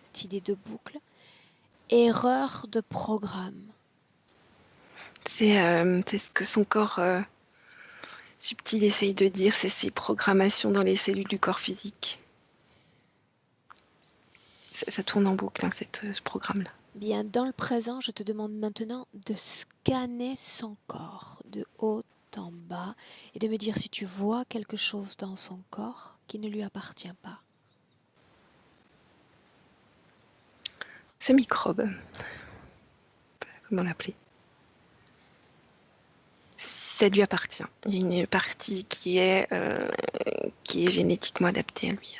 Speaker 1: cette idée de boucle, erreur de programme.
Speaker 3: C'est ce que son corps subtil essaye de dire, c'est ces programmations dans les cellules du corps physique. Ça tourne en boucle, hein, ce programme-là.
Speaker 1: Bien, dans le présent, je te demande maintenant de scanner son corps de haut en bas et de me dire si tu vois quelque chose dans son corps qui ne lui appartient pas.
Speaker 3: Ce microbe, comment l'appeler? Ça lui appartient. Il y a une partie qui est génétiquement adaptée à lui.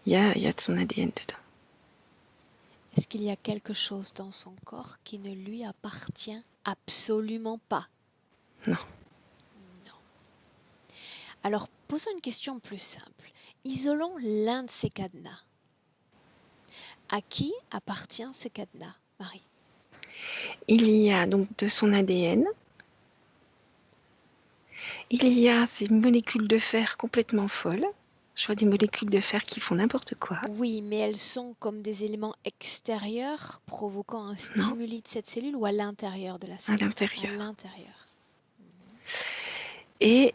Speaker 3: Il y a de son ADN dedans.
Speaker 1: Est-ce qu'il y a quelque chose dans son corps qui ne lui appartient absolument pas?
Speaker 3: Non.
Speaker 1: Non. Alors, posons une question plus simple. Isolons l'un de ces cadenas. À qui appartient ce cadenas, Marie?
Speaker 3: Il y a donc de son ADN. Il y a ces molécules de fer complètement folles. Je vois des molécules de fer qui font n'importe quoi.
Speaker 1: Oui, mais elles sont comme des éléments extérieurs provoquant un stimuli de cette cellule ou à l'intérieur de la cellule?
Speaker 3: À l'intérieur.
Speaker 1: À l'intérieur.
Speaker 3: Et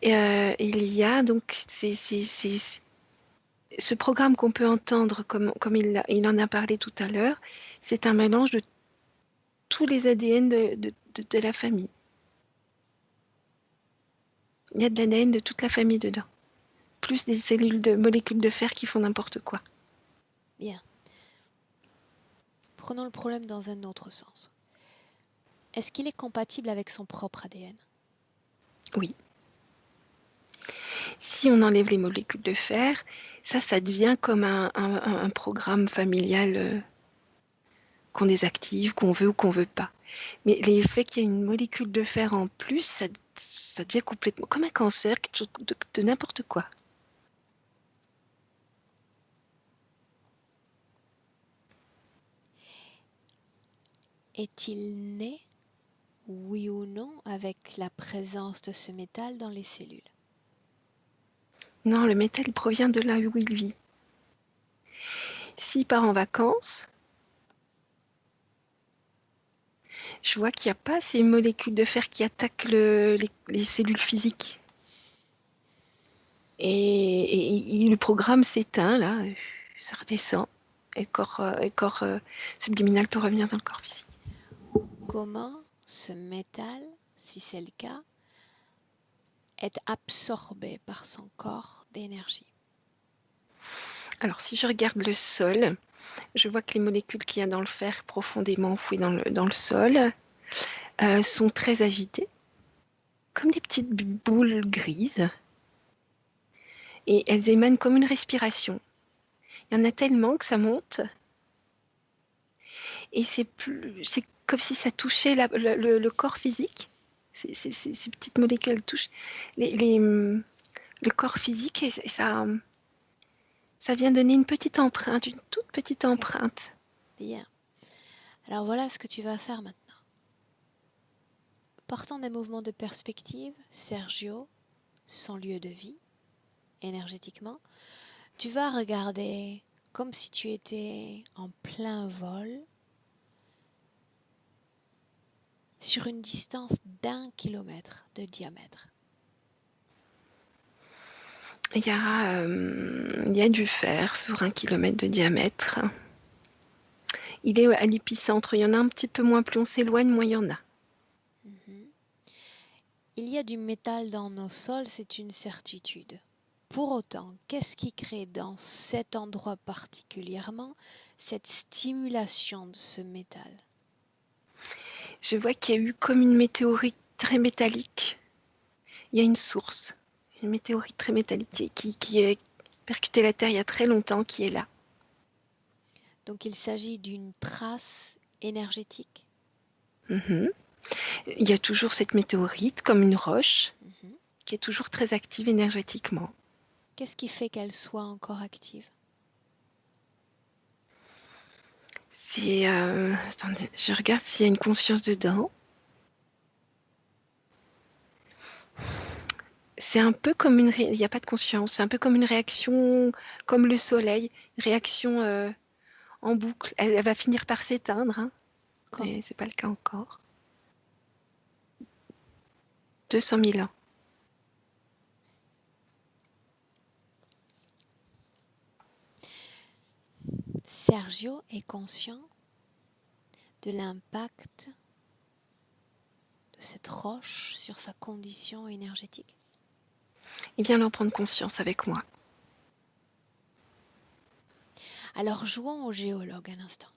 Speaker 3: il y a donc ce programme qu'on peut entendre, comme il en a parlé tout à l'heure, c'est un mélange de tous les ADN de la famille. Il y a de l'ADN de toute la famille dedans. Plus des molécules de fer qui font n'importe quoi.
Speaker 1: Bien. Prenons le problème dans un autre sens. Est-ce qu'il est compatible avec son propre ADN?
Speaker 3: Oui. Si on enlève les molécules de fer, ça devient comme un programme familial qu'on désactive, qu'on veut ou qu'on veut pas. Mais l'effet qu'il y a une molécule de fer en plus, ça devient complètement comme un cancer, quelque chose de n'importe quoi.
Speaker 1: Est-il né, oui ou non, avec la présence de ce métal dans les cellules?
Speaker 3: Non, le métal il provient de là où il vit. S'il part en vacances, je vois qu'il n'y a pas ces molécules de fer qui attaquent les cellules physiques. Et le programme s'éteint, là, ça redescend. Et le corps subliminal peut revenir dans le corps physique.
Speaker 1: Comment ce métal, si c'est le cas, est absorbé par son corps d'énergie?
Speaker 3: Alors, si je regarde le sol, je vois que les molécules qu'il y a dans le fer profondément enfouies dans le sol sont très agitées, comme des petites boules grises. Et elles émanent comme une respiration. Il y en a tellement que ça monte. Et c'est comme si ça touchait le corps physique. Ces petites molécules touchent le corps physique et ça vient donner une petite empreinte, une toute petite empreinte.
Speaker 1: Bien. Alors voilà ce que tu vas faire maintenant. Partant d'un mouvement de perspective, Sergio, son lieu de vie, énergétiquement, tu vas regarder comme si tu étais en plein vol sur une distance d'1 kilomètre de diamètre.
Speaker 3: Il y a du fer sur 1 kilomètre de diamètre. Il est à l'épicentre. Il y en a un petit peu moins. Plus on s'éloigne, moins il y en a.
Speaker 1: Il y a du métal dans nos sols, c'est une certitude. Pour autant, qu'est-ce qui crée dans cet endroit particulièrement cette stimulation de ce métal?
Speaker 3: Je vois qu'il y a eu comme une météorite très métallique. Il y a une source, une météorite très métallique qui a percuté la Terre il y a très longtemps, qui est là.
Speaker 1: Donc il s'agit d'une trace énergétique.
Speaker 3: Il y a toujours cette météorite comme une roche qui est toujours très active énergétiquement.
Speaker 1: Qu'est-ce qui fait qu'elle soit encore active?
Speaker 3: Attendez, je regarde s'il y a une conscience dedans. C'est un peu comme il n'y a pas de conscience, c'est un peu comme une réaction, comme le soleil, une réaction en boucle. Elle va finir par s'éteindre, hein, mais c'est pas le cas encore. 200 000 ans.
Speaker 1: Sergio est conscient de l'impact de cette roche sur sa condition énergétique.
Speaker 3: Il vient d'en prendre conscience avec moi.
Speaker 1: Alors jouons au géologue un instant.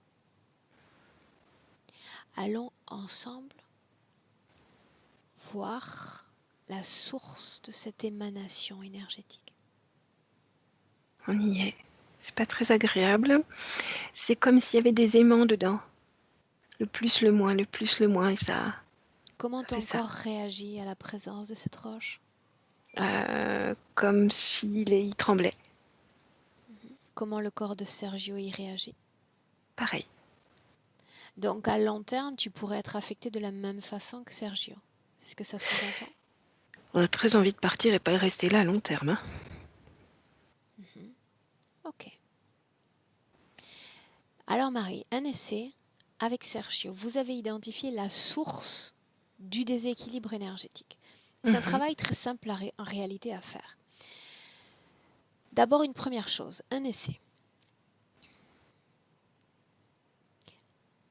Speaker 1: Allons ensemble voir la source de cette émanation énergétique.
Speaker 3: On y est. C'est pas très agréable. C'est comme s'il y avait des aimants dedans. Le plus, le moins, le plus, le moins, et ça.
Speaker 1: Comment ton corps réagit à la présence de cette roche?
Speaker 3: Comme s'il tremblait.
Speaker 1: Comment le corps de Sergio y réagit?
Speaker 3: Pareil.
Speaker 1: Donc à long terme, tu pourrais être affecté de la même façon que Sergio. C'est ce que ça sous-entend?
Speaker 3: On a très envie de partir et pas de rester là à long terme. Hein.
Speaker 1: Ok. Alors Marie, un essai avec Sergio. Vous avez identifié la source du déséquilibre énergétique. C'est un travail très simple en réalité à faire. D'abord, une première chose, un essai.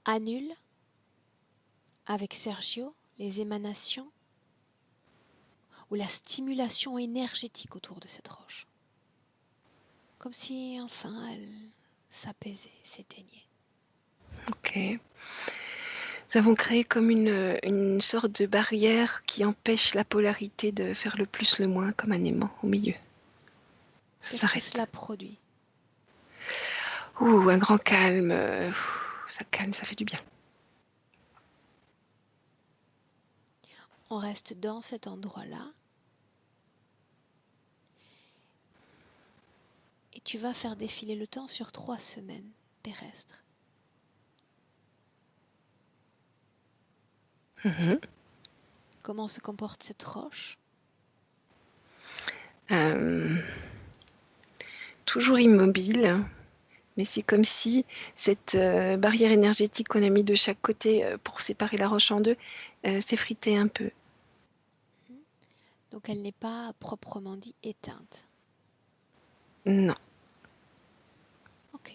Speaker 1: Annule avec Sergio les émanations ou la stimulation énergétique autour de cette roche. Comme si enfin elle s'apaisait, s'éteignait.
Speaker 3: Ok. Nous avons créé comme une sorte de barrière qui empêche la polarité de faire le plus, le moins, comme un aimant au milieu.
Speaker 1: Qu'est-ce que cela produit?
Speaker 3: Un grand calme. Ça calme, ça fait du bien.
Speaker 1: On reste dans cet endroit-là. Et tu vas faire défiler le temps sur 3 semaines terrestres. Comment se comporte cette roche?
Speaker 3: Toujours immobile, mais c'est comme si cette barrière énergétique qu'on a mis de chaque côté pour séparer la roche en deux s'effritait un peu.
Speaker 1: Donc elle n'est pas proprement dit éteinte.
Speaker 3: Non.
Speaker 1: Ok.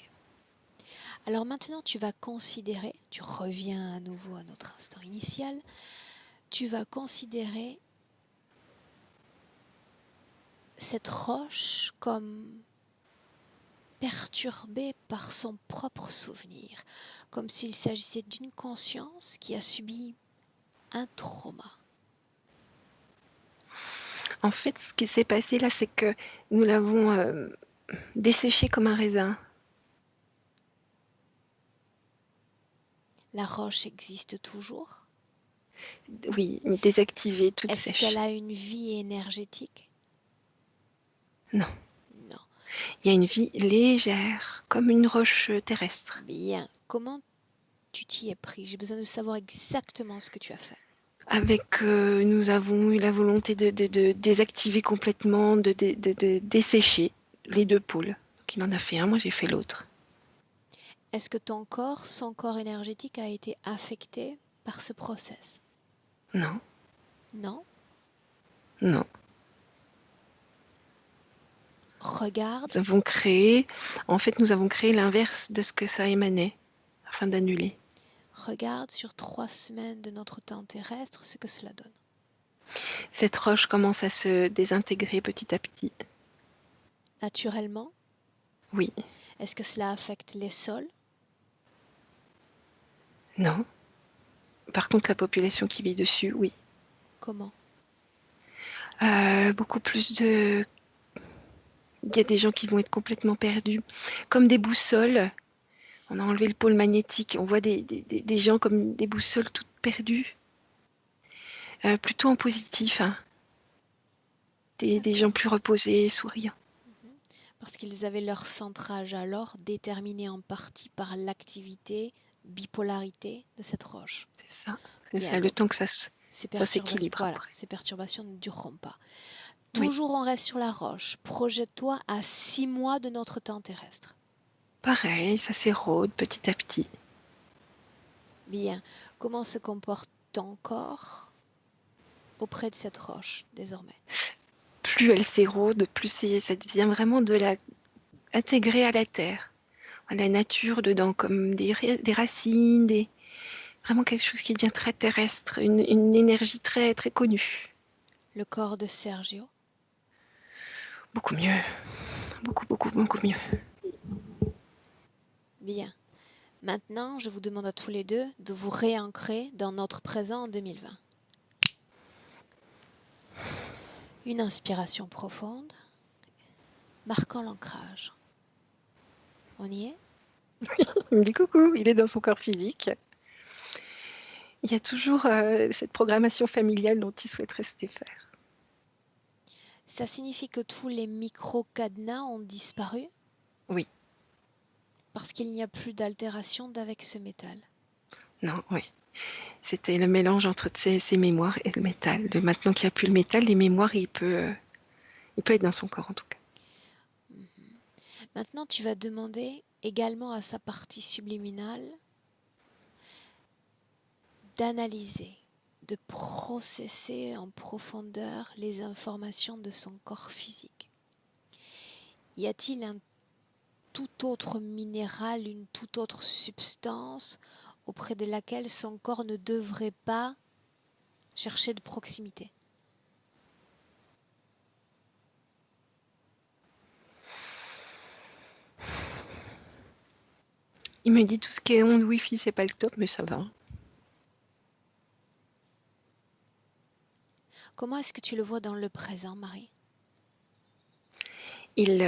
Speaker 1: Alors maintenant tu vas considérer, tu reviens à nouveau à notre instant initial, tu vas considérer cette roche comme perturbée par son propre souvenir, comme s'il s'agissait d'une conscience qui a subi un trauma.
Speaker 3: En fait, ce qui s'est passé là, c'est que nous l'avons desséché comme un raisin.
Speaker 1: La roche existe toujours?
Speaker 3: Oui, désactivée, toute
Speaker 1: Est-ce qu'elle
Speaker 3: sèche.
Speaker 1: a une vie énergétique?
Speaker 3: Non,
Speaker 1: Non.
Speaker 3: il y a une vie légère, comme une roche terrestre.
Speaker 1: Bien. Comment tu t'y es pris? J'ai besoin de savoir exactement ce que tu as fait.
Speaker 3: Avec, nous avons eu la volonté de désactiver complètement, de dessécher les 2 pôles. Donc il en a fait un, moi j'ai fait l'autre.
Speaker 1: Est-ce que ton corps, son corps énergétique, a été affecté par ce process?
Speaker 3: Non,
Speaker 1: Non.
Speaker 3: non.
Speaker 1: Regarde,
Speaker 3: Nous avons créé l'inverse de ce que ça émanait, afin d'annuler.
Speaker 1: regarde sur 3 semaines de notre temps terrestre ce que cela donne.
Speaker 3: Cette roche commence à se désintégrer petit à petit.
Speaker 1: Naturellement,
Speaker 3: Oui,
Speaker 1: est-ce que cela affecte les sols?
Speaker 3: non. Par contre, la population qui vit dessus, oui.
Speaker 1: Comment?
Speaker 3: Beaucoup plus de... Il y a des gens qui vont être complètement perdus, comme des boussoles. On a enlevé le pôle magnétique, on voit des gens comme des boussoles toutes perdues. Plutôt en positif, hein. Des gens plus reposés, souriants.
Speaker 1: Parce qu'ils avaient leur centrage alors déterminé en partie par l'activité, bipolarité de cette roche.
Speaker 3: C'est
Speaker 1: Bien,
Speaker 3: ça, le temps que ça s'équilibre
Speaker 1: voilà,
Speaker 3: après.
Speaker 1: ces perturbations ne dureront pas.
Speaker 3: Oui.
Speaker 1: Toujours on reste sur la roche. Projette-toi à 6 mois de notre temps terrestre.
Speaker 3: Pareil, ça s'érode petit à petit.
Speaker 1: Bien, comment se comporte ton corps auprès de cette roche désormais?
Speaker 3: Plus elle s'érode, plus ça devient vraiment intégré à la terre, à la nature dedans, comme des racines, vraiment quelque chose qui devient très terrestre, une énergie très, très connue.
Speaker 1: Le corps de Sergio?
Speaker 3: Beaucoup mieux. Beaucoup, beaucoup, beaucoup mieux.
Speaker 1: Bien. Maintenant, je vous demande à tous les deux de vous réancrer dans notre présent en 2020. Une inspiration profonde, marquant l'ancrage. On y est?
Speaker 3: Il me dit coucou, il est dans son corps physique. Il y a toujours cette programmation familiale dont il souhaite rester faire.
Speaker 1: Ça signifie que tous les micro-cadenas ont disparu?
Speaker 3: Oui.
Speaker 1: Parce qu'il n'y a plus d'altération d'avec ce métal.
Speaker 3: Non, oui. C'était le mélange entre ses mémoires et le métal. Maintenant qu'il n'y a plus le métal, les mémoires, il peut être dans son corps en tout cas.
Speaker 1: Maintenant, tu vas demander également à sa partie subliminale d'analyser, de processer en profondeur les informations de son corps physique. Y a-t-il un tout autre minéral, une toute autre substance auprès de laquelle son corps ne devrait pas chercher de proximité?
Speaker 3: Il me dit tout ce qui est onde Wi-Fi, c'est pas le top, mais ça va.
Speaker 1: Comment est-ce que tu le vois dans le présent, Marie?
Speaker 3: Il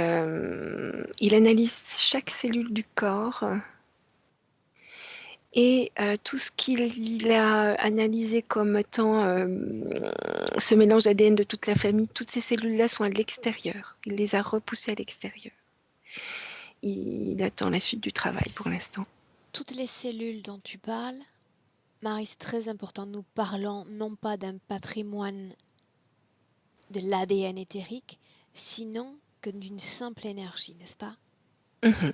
Speaker 3: analyse chaque cellule du corps et tout ce qu'il a analysé comme étant ce mélange d'ADN de toute la famille, toutes ces cellules-là sont à l'extérieur. Il les a repoussées à l'extérieur. Il attend la suite du travail pour l'instant.
Speaker 1: Toutes les cellules dont tu parles, Marie, c'est très important. Nous parlons non pas d'un patrimoine de l'ADN éthérique, sinon que d'une simple énergie, n'est-ce pas?
Speaker 3: Mhm.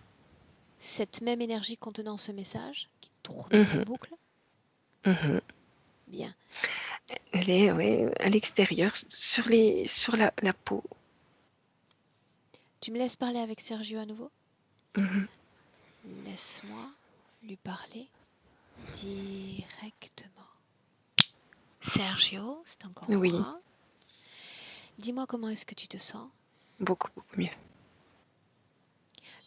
Speaker 1: Cette même énergie contenant ce message qui tourne en
Speaker 3: Mhm.
Speaker 1: boucle.
Speaker 3: Mhm.
Speaker 1: Bien.
Speaker 3: Elle est à l'extérieur, sur la peau.
Speaker 1: Tu me laisses parler avec Sergio à nouveau?
Speaker 3: Mhm.
Speaker 1: Laisse-moi lui parler directement. Sergio, c'est encore
Speaker 3: Oui,
Speaker 1: moi. Dis-moi comment est-ce que tu te sens?
Speaker 3: beaucoup, beaucoup mieux.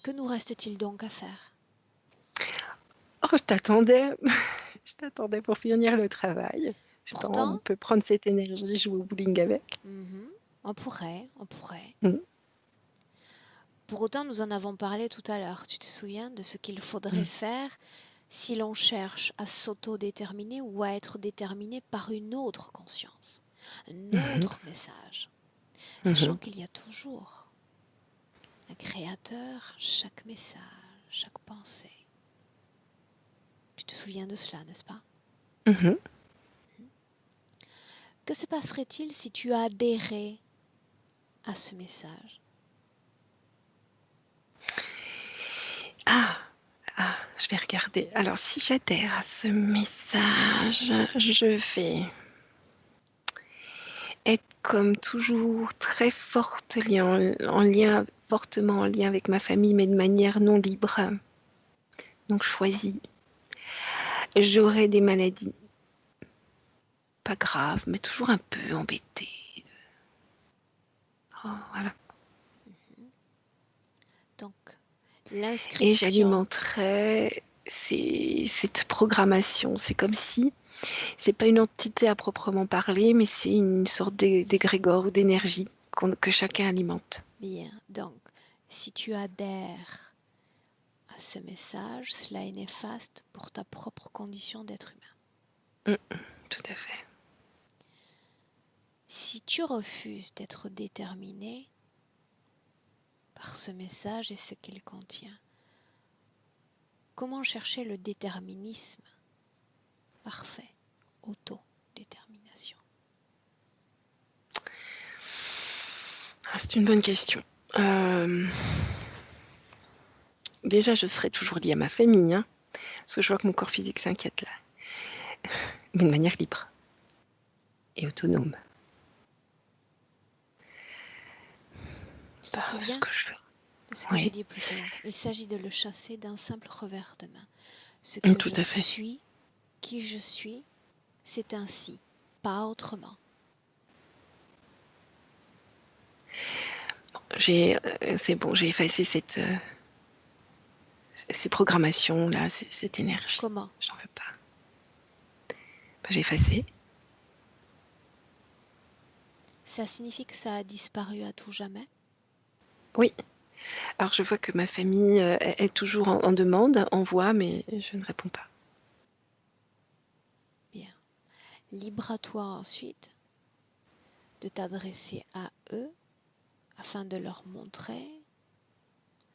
Speaker 1: Que nous reste-t-il donc à faire?
Speaker 3: Oh, je t'attendais. Je t'attendais pour finir le travail.
Speaker 1: Pourtant,
Speaker 3: On peut prendre cette énergie, jouer au bowling avec.
Speaker 1: on pourrait.
Speaker 3: Mhm.
Speaker 1: Pour autant, nous en avons parlé tout à l'heure. Tu te souviens de ce qu'il faudrait faire si l'on cherche à s'auto-déterminer ou à être déterminé par une autre conscience, un autre message, sachant qu'il y a toujours un créateur, chaque message, chaque pensée. Tu te souviens de cela, n'est-ce pas? Que se passerait-il si tu adhérais à ce message?
Speaker 3: Je vais regarder. Alors, si j'adhère à ce message, je vais être comme toujours très fortement en lien avec ma famille, mais de manière non libre, donc choisie. J'aurai des maladies, pas graves, mais toujours un peu embêtées. Voilà.
Speaker 1: Donc,
Speaker 3: Et
Speaker 1: l'inscription.
Speaker 3: j'alimenterai cette programmation. C'est comme si, c'est pas une entité à proprement parler, mais c'est une sorte d'égrégore ou d'énergie que chacun alimente.
Speaker 1: Bien, donc, si tu adhères à ce message, cela est néfaste pour ta propre condition d'être humain.
Speaker 3: Tout à fait.
Speaker 1: Si tu refuses d'être déterminé par ce message et ce qu'il contient, comment chercher le déterminisme parfait, autodétermination?
Speaker 3: C'est une bonne question. Déjà, je serai toujours liée à ma famille, hein, parce que je vois que mon corps physique s'inquiète là. Mais de manière libre et autonome.
Speaker 1: Tu te souviens de ce que j'ai dit plus tôt? Il s'agit de le chasser d'un simple revers de main. Ce que
Speaker 3: Tout
Speaker 1: je
Speaker 3: à fait.
Speaker 1: suis, qui je suis, c'est ainsi, pas autrement.
Speaker 3: C'est bon, j'ai effacé ces programmations là, cette énergie.
Speaker 1: Comment?
Speaker 3: J'en veux pas. J'ai effacé.
Speaker 1: Ça signifie que ça a disparu à tout jamais?
Speaker 3: Oui. Alors je vois que ma famille est toujours en demande, en voix, mais je ne réponds pas.
Speaker 1: Bien. Libre à toi ensuite de t'adresser à eux afin de leur montrer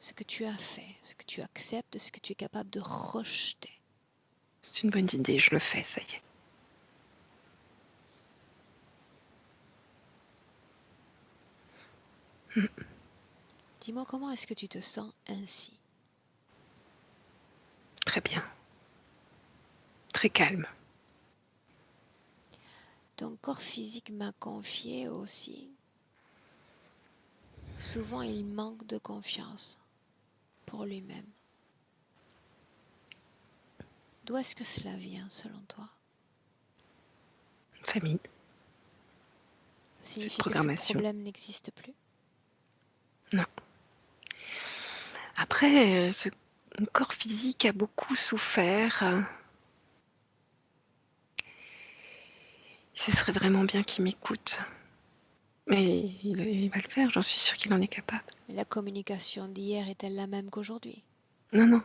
Speaker 1: ce que tu as fait, ce que tu acceptes, ce que tu es capable de rejeter.
Speaker 3: C'est une bonne idée, je le fais, ça y est.
Speaker 1: Dis-moi, comment est-ce que tu te sens ainsi?
Speaker 3: Très bien. Très calme.
Speaker 1: Ton corps physique m'a confié aussi. Souvent, il manque de confiance pour lui-même. D'où est-ce que cela vient, selon toi?
Speaker 3: Famille.
Speaker 1: Ça signifie que ce problème n'existe plus?
Speaker 3: Non. Après, ce corps physique a beaucoup souffert. Ce serait vraiment bien qu'il m'écoute. Mais il va le faire, j'en suis sûre qu'il en est capable.
Speaker 1: Mais la communication d'hier est-elle la même qu'aujourd'hui?
Speaker 3: Non.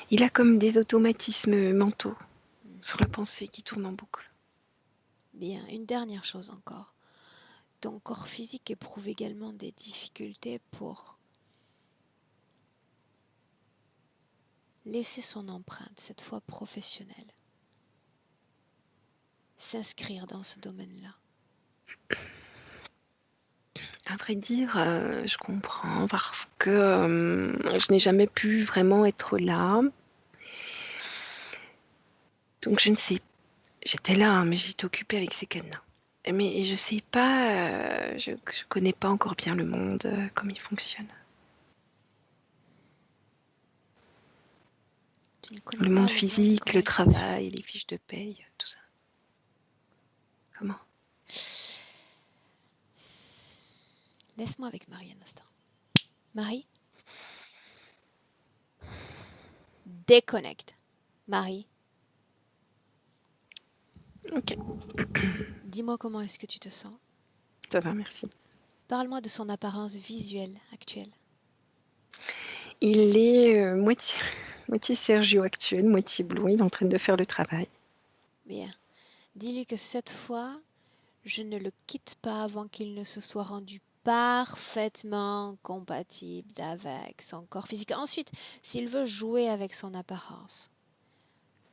Speaker 3: Il a comme des automatismes mentaux sur la pensée qui tournent en boucle.
Speaker 1: Bien, une dernière chose encore. Ton corps physique éprouve également des difficultés pour laisser son empreinte, cette fois professionnelle, s'inscrire dans ce domaine-là.
Speaker 3: À vrai dire, je comprends parce que je n'ai jamais pu vraiment être là. Donc je ne sais. J'étais là, hein, mais j'étais occupée avec ces cadenas. Mais je sais pas, je connais pas encore bien le monde, comment il fonctionne. Le monde physique, le travail, les fiches de paye, tout ça. Comment?
Speaker 1: Laisse-moi avec Marie un instant. Marie? Déconnecte. Marie?
Speaker 3: Ok.
Speaker 1: Dis-moi comment est-ce que tu te sens?
Speaker 3: Ça va, merci.
Speaker 1: Parle-moi de son apparence visuelle actuelle.
Speaker 3: Il est moitié Sergio actuel, moitié blond. Il est en train de faire le travail.
Speaker 1: Bien. Dis-lui que cette fois, je ne le quitte pas avant qu'il ne se soit rendu parfaitement compatible avec son corps physique. Ensuite, s'il veut jouer avec son apparence,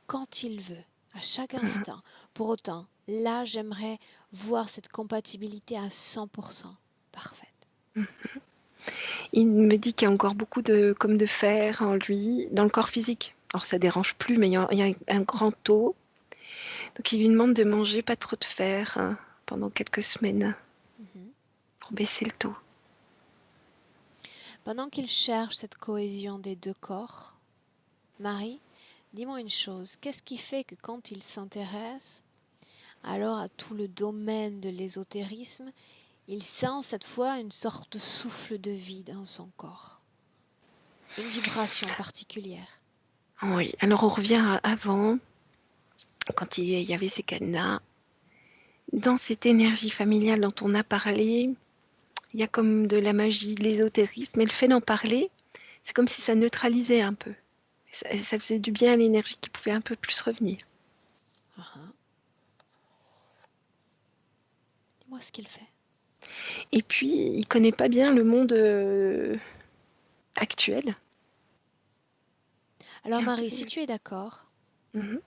Speaker 1: quand il veut, à chaque instant, pour autant, là, j'aimerais voir cette compatibilité à 100% parfaite.
Speaker 3: Il me dit qu'il y a encore beaucoup de fer en lui, dans le corps physique. Alors ça dérange plus, mais il y a un grand taux. Donc il lui demande de manger pas trop de fer pendant quelques semaines pour baisser le taux.
Speaker 1: Pendant qu'il cherche cette cohésion des deux corps, Marie, dis-moi une chose, qu'est-ce qui fait que quand il s'intéresse alors à tout le domaine de l'ésotérisme, il sent cette fois une sorte de souffle de vie dans son corps, une vibration particulière?
Speaker 3: Oui, alors on revient à avant, quand il y avait ces cadenas. Dans cette énergie familiale dont on a parlé, il y a comme de la magie, de l'ésotérisme, mais le fait d'en parler, c'est comme si ça neutralisait un peu. Ça faisait du bien à l'énergie qui pouvait un peu plus revenir.
Speaker 1: Dis-moi ce qu'il fait.
Speaker 3: Et puis, il connaît pas bien le monde actuel.
Speaker 1: Alors Marie, si tu es d'accord,
Speaker 3: Mhm.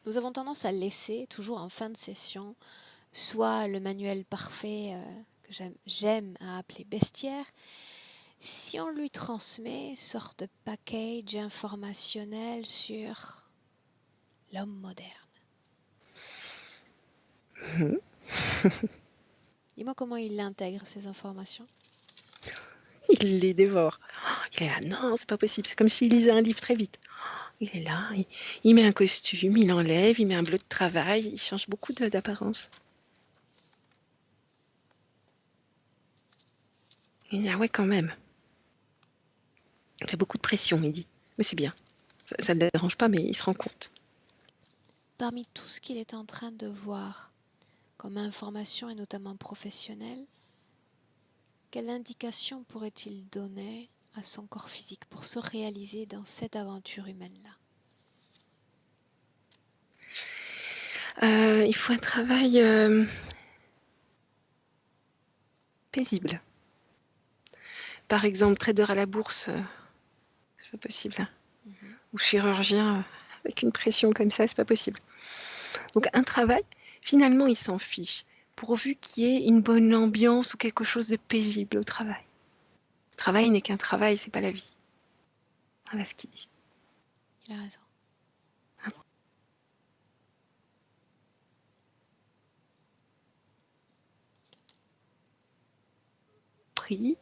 Speaker 1: nous avons tendance à laisser, toujours en fin de session, soit le manuel parfait que j'aime à appeler bestiaire, si on lui transmet une sorte de package informationnel sur l'homme moderne.
Speaker 3: Mhm.
Speaker 1: Dis-moi comment il intègre ces informations.
Speaker 3: Il les dévore. Il est là, non, c'est pas possible. C'est comme s'il lisait un livre très vite. Il est là, il met un costume, il enlève, il met un bleu de travail, il change beaucoup d'apparence. Il dit, ah ouais, quand même. Il fait beaucoup de pression, il dit. Mais c'est bien. Ça ne le dérange pas, mais il se rend compte.
Speaker 1: Parmi tout ce qu'il est en train de voir comme information et notamment professionnelle, quelle indication pourrait-il donner à son corps physique pour se réaliser dans cette aventure humaine-là?
Speaker 3: Il faut un travail paisible. Par exemple, trader à la bourse, c'est pas possible. Ou chirurgien avec une pression comme ça, c'est pas possible. Donc un travail, finalement, il s'en fiche, pourvu qu'il y ait une bonne ambiance ou quelque chose de paisible au travail. Le travail n'est qu'un travail, c'est pas la vie. Voilà ce qu'il dit.
Speaker 1: Il a raison.
Speaker 3: Pris,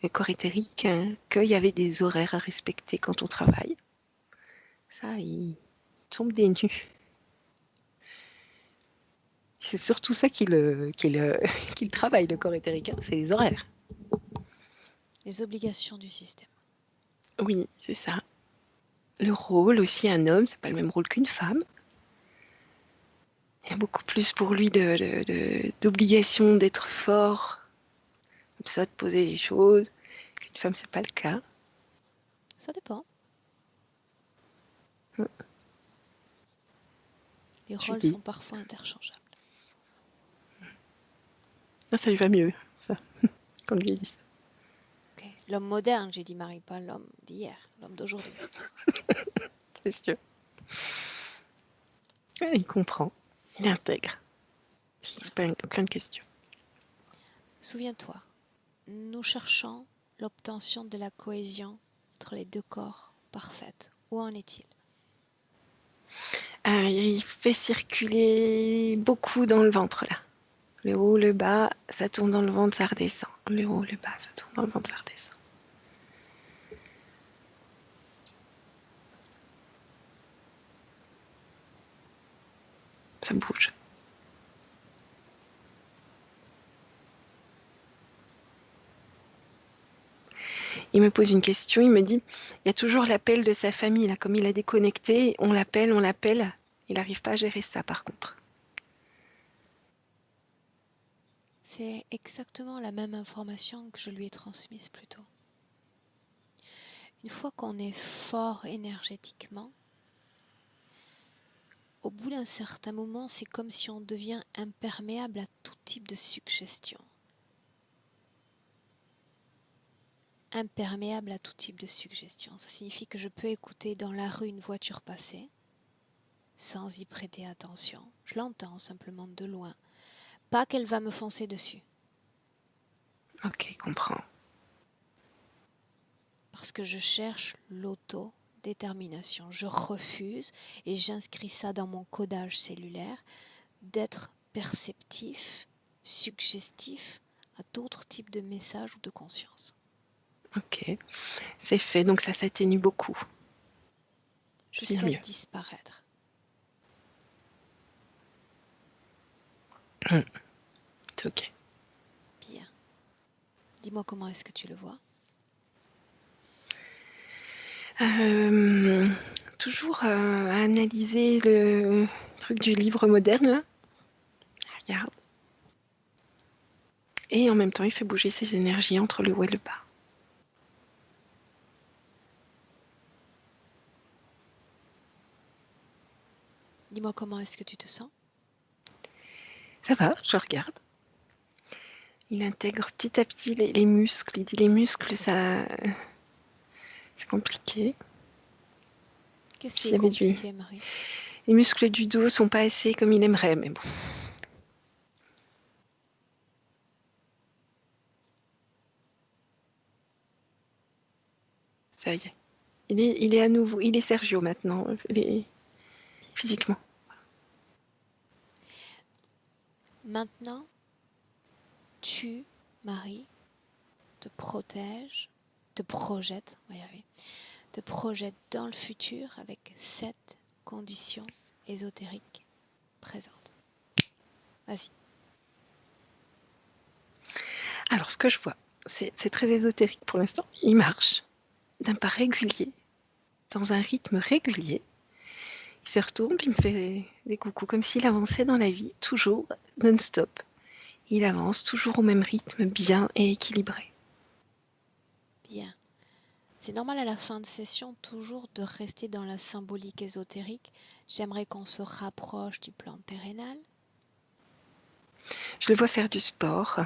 Speaker 3: le corps éthérique, qu'il y avait des horaires à respecter quand on travaille. Ça, il tombe des nues. C'est surtout ça qu'il travaille, le corps éthérique, c'est les horaires.
Speaker 1: Les obligations du système.
Speaker 3: Oui, c'est ça. Le rôle aussi, un homme, c'est pas le même rôle qu'une femme. Il y a beaucoup plus pour lui d'obligation d'être fort, comme ça, de poser les choses. Qu'une femme, c'est pas le cas.
Speaker 1: Ça dépend. Les rôles sont parfois interchangeables.
Speaker 3: Là, ça lui va mieux, ça, qu'on lui dit ça.
Speaker 1: Okay. L'homme moderne, j'ai dit Marie, pas l'homme d'hier, l'homme d'aujourd'hui.
Speaker 3: C'est sûr. Il comprend, il intègre. Il se pose plein de questions.
Speaker 1: Souviens-toi, nous cherchons l'obtention de la cohésion entre les deux corps parfaite. Où en est-il?
Speaker 3: Il fait circuler beaucoup dans le ventre, là. Le haut, le bas, ça tourne dans le ventre, ça redescend. Le haut, le bas, ça tourne dans le ventre, ça redescend. Ça bouge. Il me pose une question, il me dit, il y a toujours l'appel de sa famille, là, comme il a déconnecté, on l'appelle, il n'arrive pas à gérer ça par contre.
Speaker 1: C'est exactement la même information que je lui ai transmise plus tôt. Une fois qu'on est fort énergétiquement, au bout d'un certain moment, c'est comme si on devient imperméable à tout type de suggestion. Imperméable à tout type de suggestion. Ça signifie que je peux écouter dans la rue une voiture passer sans y prêter attention. Je l'entends simplement de loin. Pas qu'elle va me foncer dessus.
Speaker 3: Ok, comprends.
Speaker 1: Parce que je cherche l'autodétermination. Je refuse, et j'inscris ça dans mon codage cellulaire, d'être perceptif, suggestif à d'autres types de messages ou de conscience.
Speaker 3: Ok, c'est fait, donc ça s'atténue beaucoup.
Speaker 1: Jusqu'à disparaître.
Speaker 3: C'est ok.
Speaker 1: Bien. Dis-moi comment est-ce que tu le vois?
Speaker 3: Toujours à analyser le truc du livre moderne, là. Regarde. Et en même temps, il fait bouger ses énergies entre le haut et le bas.
Speaker 1: Dis-moi comment est-ce que tu te sens?
Speaker 3: Ça va, je regarde. Il intègre petit à petit les muscles. Il dit les muscles, ça, c'est compliqué.
Speaker 1: Qu'est-ce qui est compliqué, Marie?
Speaker 3: Les muscles du dos sont pas assez comme il aimerait, mais bon. Ça y est. Il est à nouveau. Il est Sergio maintenant. Physiquement.
Speaker 1: Maintenant, tu, Marie, te protèges, te projettes, on va y arriver, te projettes dans le futur avec 7 conditions ésotériques présentes. Vas-y.
Speaker 3: Alors, ce que je vois, c'est très ésotérique pour l'instant. Il marche d'un pas régulier, dans un rythme régulier. Il se retourne, puis il me fait des coucous, comme s'il avançait dans la vie, toujours non-stop. Il avance toujours au même rythme, bien et équilibré.
Speaker 1: Bien. C'est normal à la fin de session toujours de rester dans la symbolique ésotérique. J'aimerais qu'on se rapproche du plan terrénal.
Speaker 3: Je le vois faire du sport.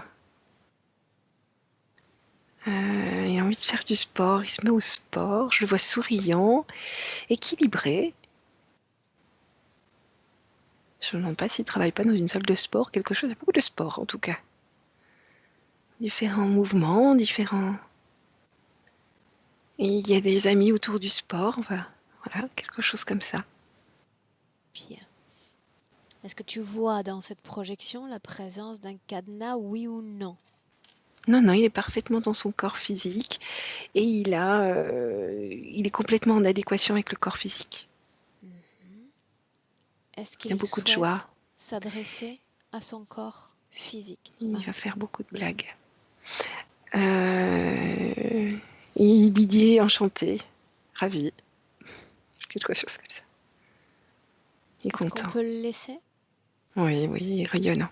Speaker 3: Il a envie de faire du sport, il se met au sport. Je le vois souriant, équilibré. Je ne me demande pas s'il ne travaille pas dans une salle de sport, quelque chose, beaucoup de sport en tout cas. Différents mouvements, différents... Et il y a des amis autour du sport, voilà, quelque chose comme ça.
Speaker 1: Bien. Est-ce que tu vois dans cette projection la présence d'un cadenas, oui ou non?
Speaker 3: Non, non, il est parfaitement dans son corps physique et il est complètement en adéquation avec le corps physique.
Speaker 1: Est-ce
Speaker 3: Il y a
Speaker 1: qu'il
Speaker 3: beaucoup de joie.
Speaker 1: souhaite s'adresser à son corps physique?
Speaker 3: Il va faire beaucoup de blagues. Il lui dit enchanté, ravi, quelque chose comme ça. Il est
Speaker 1: Est-ce
Speaker 3: content.
Speaker 1: qu'on peut le laisser?
Speaker 3: Oui, oui, rayonnant.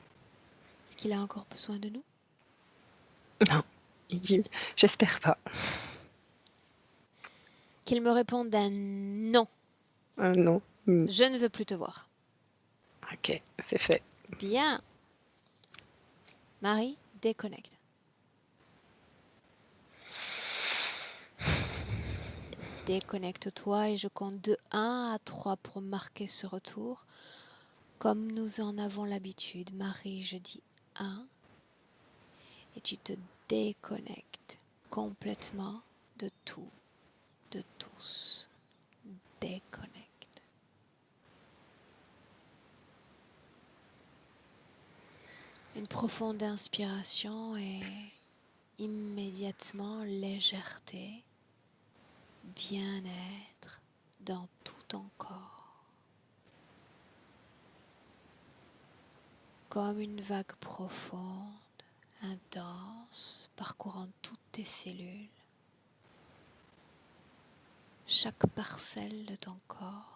Speaker 1: Est-ce qu'il a encore besoin de nous?
Speaker 3: Non, il dit j'espère pas.
Speaker 1: Qu'il me réponde un non.
Speaker 3: Non.
Speaker 1: Je ne veux plus te voir.
Speaker 3: Ok, c'est fait.
Speaker 1: Bien. Marie, déconnecte. Déconnecte-toi et je compte de 1 à 3 pour marquer ce retour. Comme nous en avons l'habitude, Marie, je dis 1 et tu te déconnectes complètement de tout, de tous. Déconnecte. Une profonde inspiration et immédiatement légèreté, bien-être dans tout ton corps. Comme une vague profonde, intense, parcourant toutes tes cellules, chaque parcelle de ton corps.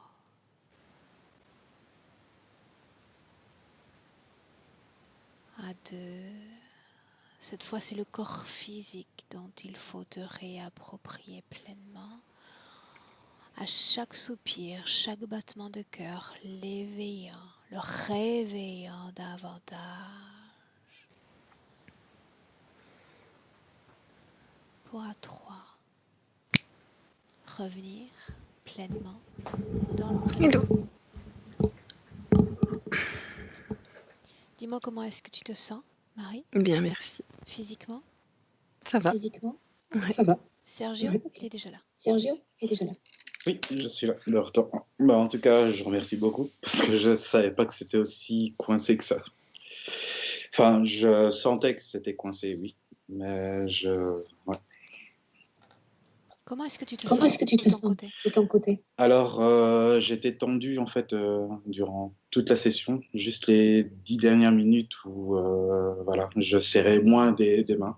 Speaker 1: À 2, Cette fois, c'est le corps physique dont il faut te réapproprier pleinement. À chaque soupir, chaque battement de cœur, l'éveillant, le réveillant davantage. Pour à 3, revenir pleinement dans le présent.
Speaker 3: Hello.
Speaker 1: Dis-moi comment est-ce que tu te sens, Marie,
Speaker 3: Bien, merci.
Speaker 1: physiquement?
Speaker 3: Ça va.
Speaker 4: Physiquement,
Speaker 3: Ouais.
Speaker 4: ça va.
Speaker 1: Sergio,
Speaker 4: Ouais.
Speaker 1: il est déjà là.
Speaker 4: Sergio est déjà là.
Speaker 2: Oui, je suis là, de retour. Bah, en tout cas, je remercie beaucoup parce que je savais pas que c'était aussi coincé que ça. Enfin, je sentais que c'était coincé, oui, mais ouais.
Speaker 1: Comment est-ce que tu te
Speaker 4: Comment
Speaker 1: sens
Speaker 4: est-ce que tu
Speaker 1: de
Speaker 4: te
Speaker 1: ton
Speaker 4: sens
Speaker 1: côté?
Speaker 4: de ton côté?
Speaker 2: Alors, j'étais tendu en fait durant toute la session, juste les 10 dernières minutes où voilà, je serrais moins des mains.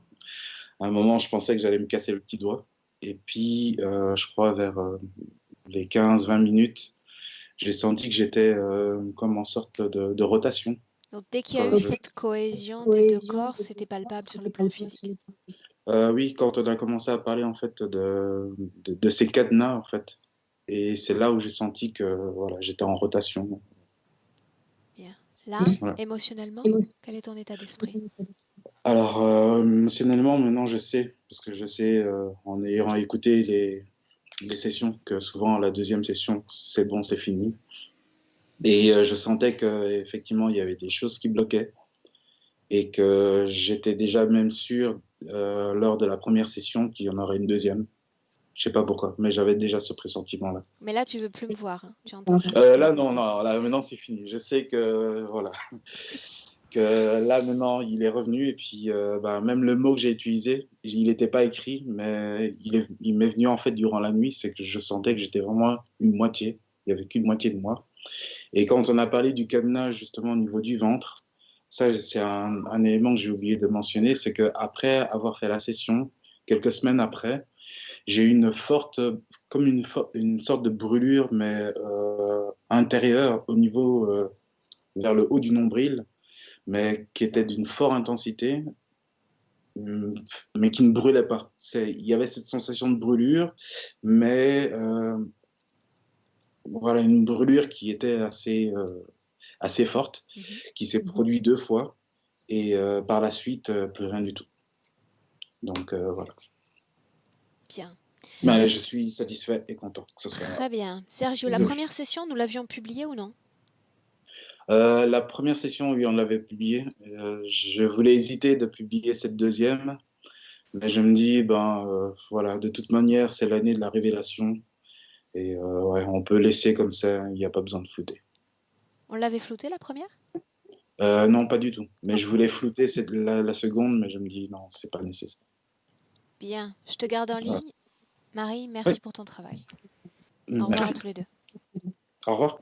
Speaker 2: À un moment, je pensais que j'allais me casser le petit doigt. Et puis, je crois vers les 15-20 minutes, j'ai senti que j'étais comme en sorte de rotation.
Speaker 1: Donc, dès qu'il y a
Speaker 2: Enfin,
Speaker 1: eu cette cohésion des deux corps, c'était palpable sur le plan physique.
Speaker 2: Oui, quand on a commencé à parler en fait de ces cadenas en fait, et c'est là où j'ai senti que voilà, j'étais en rotation.
Speaker 1: Bien. Là,
Speaker 2: Voilà.
Speaker 1: émotionnellement, quel est ton état d'esprit?
Speaker 2: Alors, émotionnellement, maintenant, je sais, parce que je sais, en ayant écouté les sessions, que souvent, la deuxième session, c'est bon, c'est fini. Et je sentais qu'effectivement, il y avait des choses qui bloquaient et que j'étais déjà même sûr, lors de la première session, qu'il y en aurait une deuxième. Je sais pas pourquoi, mais j'avais déjà ce pressentiment-là.
Speaker 1: Mais là, tu veux plus me voir, hein, tu entends?
Speaker 2: Là, non, non, là, maintenant, c'est fini. Je sais que, voilà, que là, maintenant, il est revenu. Et puis, bah, même le mot que j'ai utilisé, il n'était pas écrit, mais il m'est venu, en fait, durant la nuit. C'est que je sentais que j'étais vraiment une moitié. Il n'y avait qu'une moitié de moi. Et quand on a parlé du cadenas, justement, au niveau du ventre, ça, c'est un élément que j'ai oublié de mentionner. C'est qu'après avoir fait la session, quelques semaines après, j'ai eu une forte, comme une sorte de brûlure, mais intérieure au niveau, vers le haut du nombril, mais qui était d'une forte intensité, mais qui ne brûlait pas. Il y avait cette sensation de brûlure, mais voilà, une brûlure qui était assez forte, qui s'est produite 2 fois, et par la suite, plus rien du tout. Donc voilà.
Speaker 1: Bien.
Speaker 2: Mais je suis satisfait et content que ce soit.
Speaker 1: Très bien. Sergio, la première session, nous l'avions publiée ou non?
Speaker 2: La première session, oui, on l'avait publiée. Je voulais hésiter de publier cette deuxième, mais je me dis, ben voilà, de toute manière, c'est l'année de la révélation. Et ouais, on peut laisser comme ça, il n'y a pas besoin de flouter.
Speaker 1: On l'avait floutée, la première?
Speaker 2: Non, pas du tout. Mais je voulais flouter la seconde, mais je me dis, non, c'est pas nécessaire.
Speaker 1: Bien. Je te garde en
Speaker 2: Voilà.
Speaker 1: ligne. Marie, merci pour ton travail. Au revoir à
Speaker 2: Merci.
Speaker 1: tous les deux.
Speaker 2: Au revoir.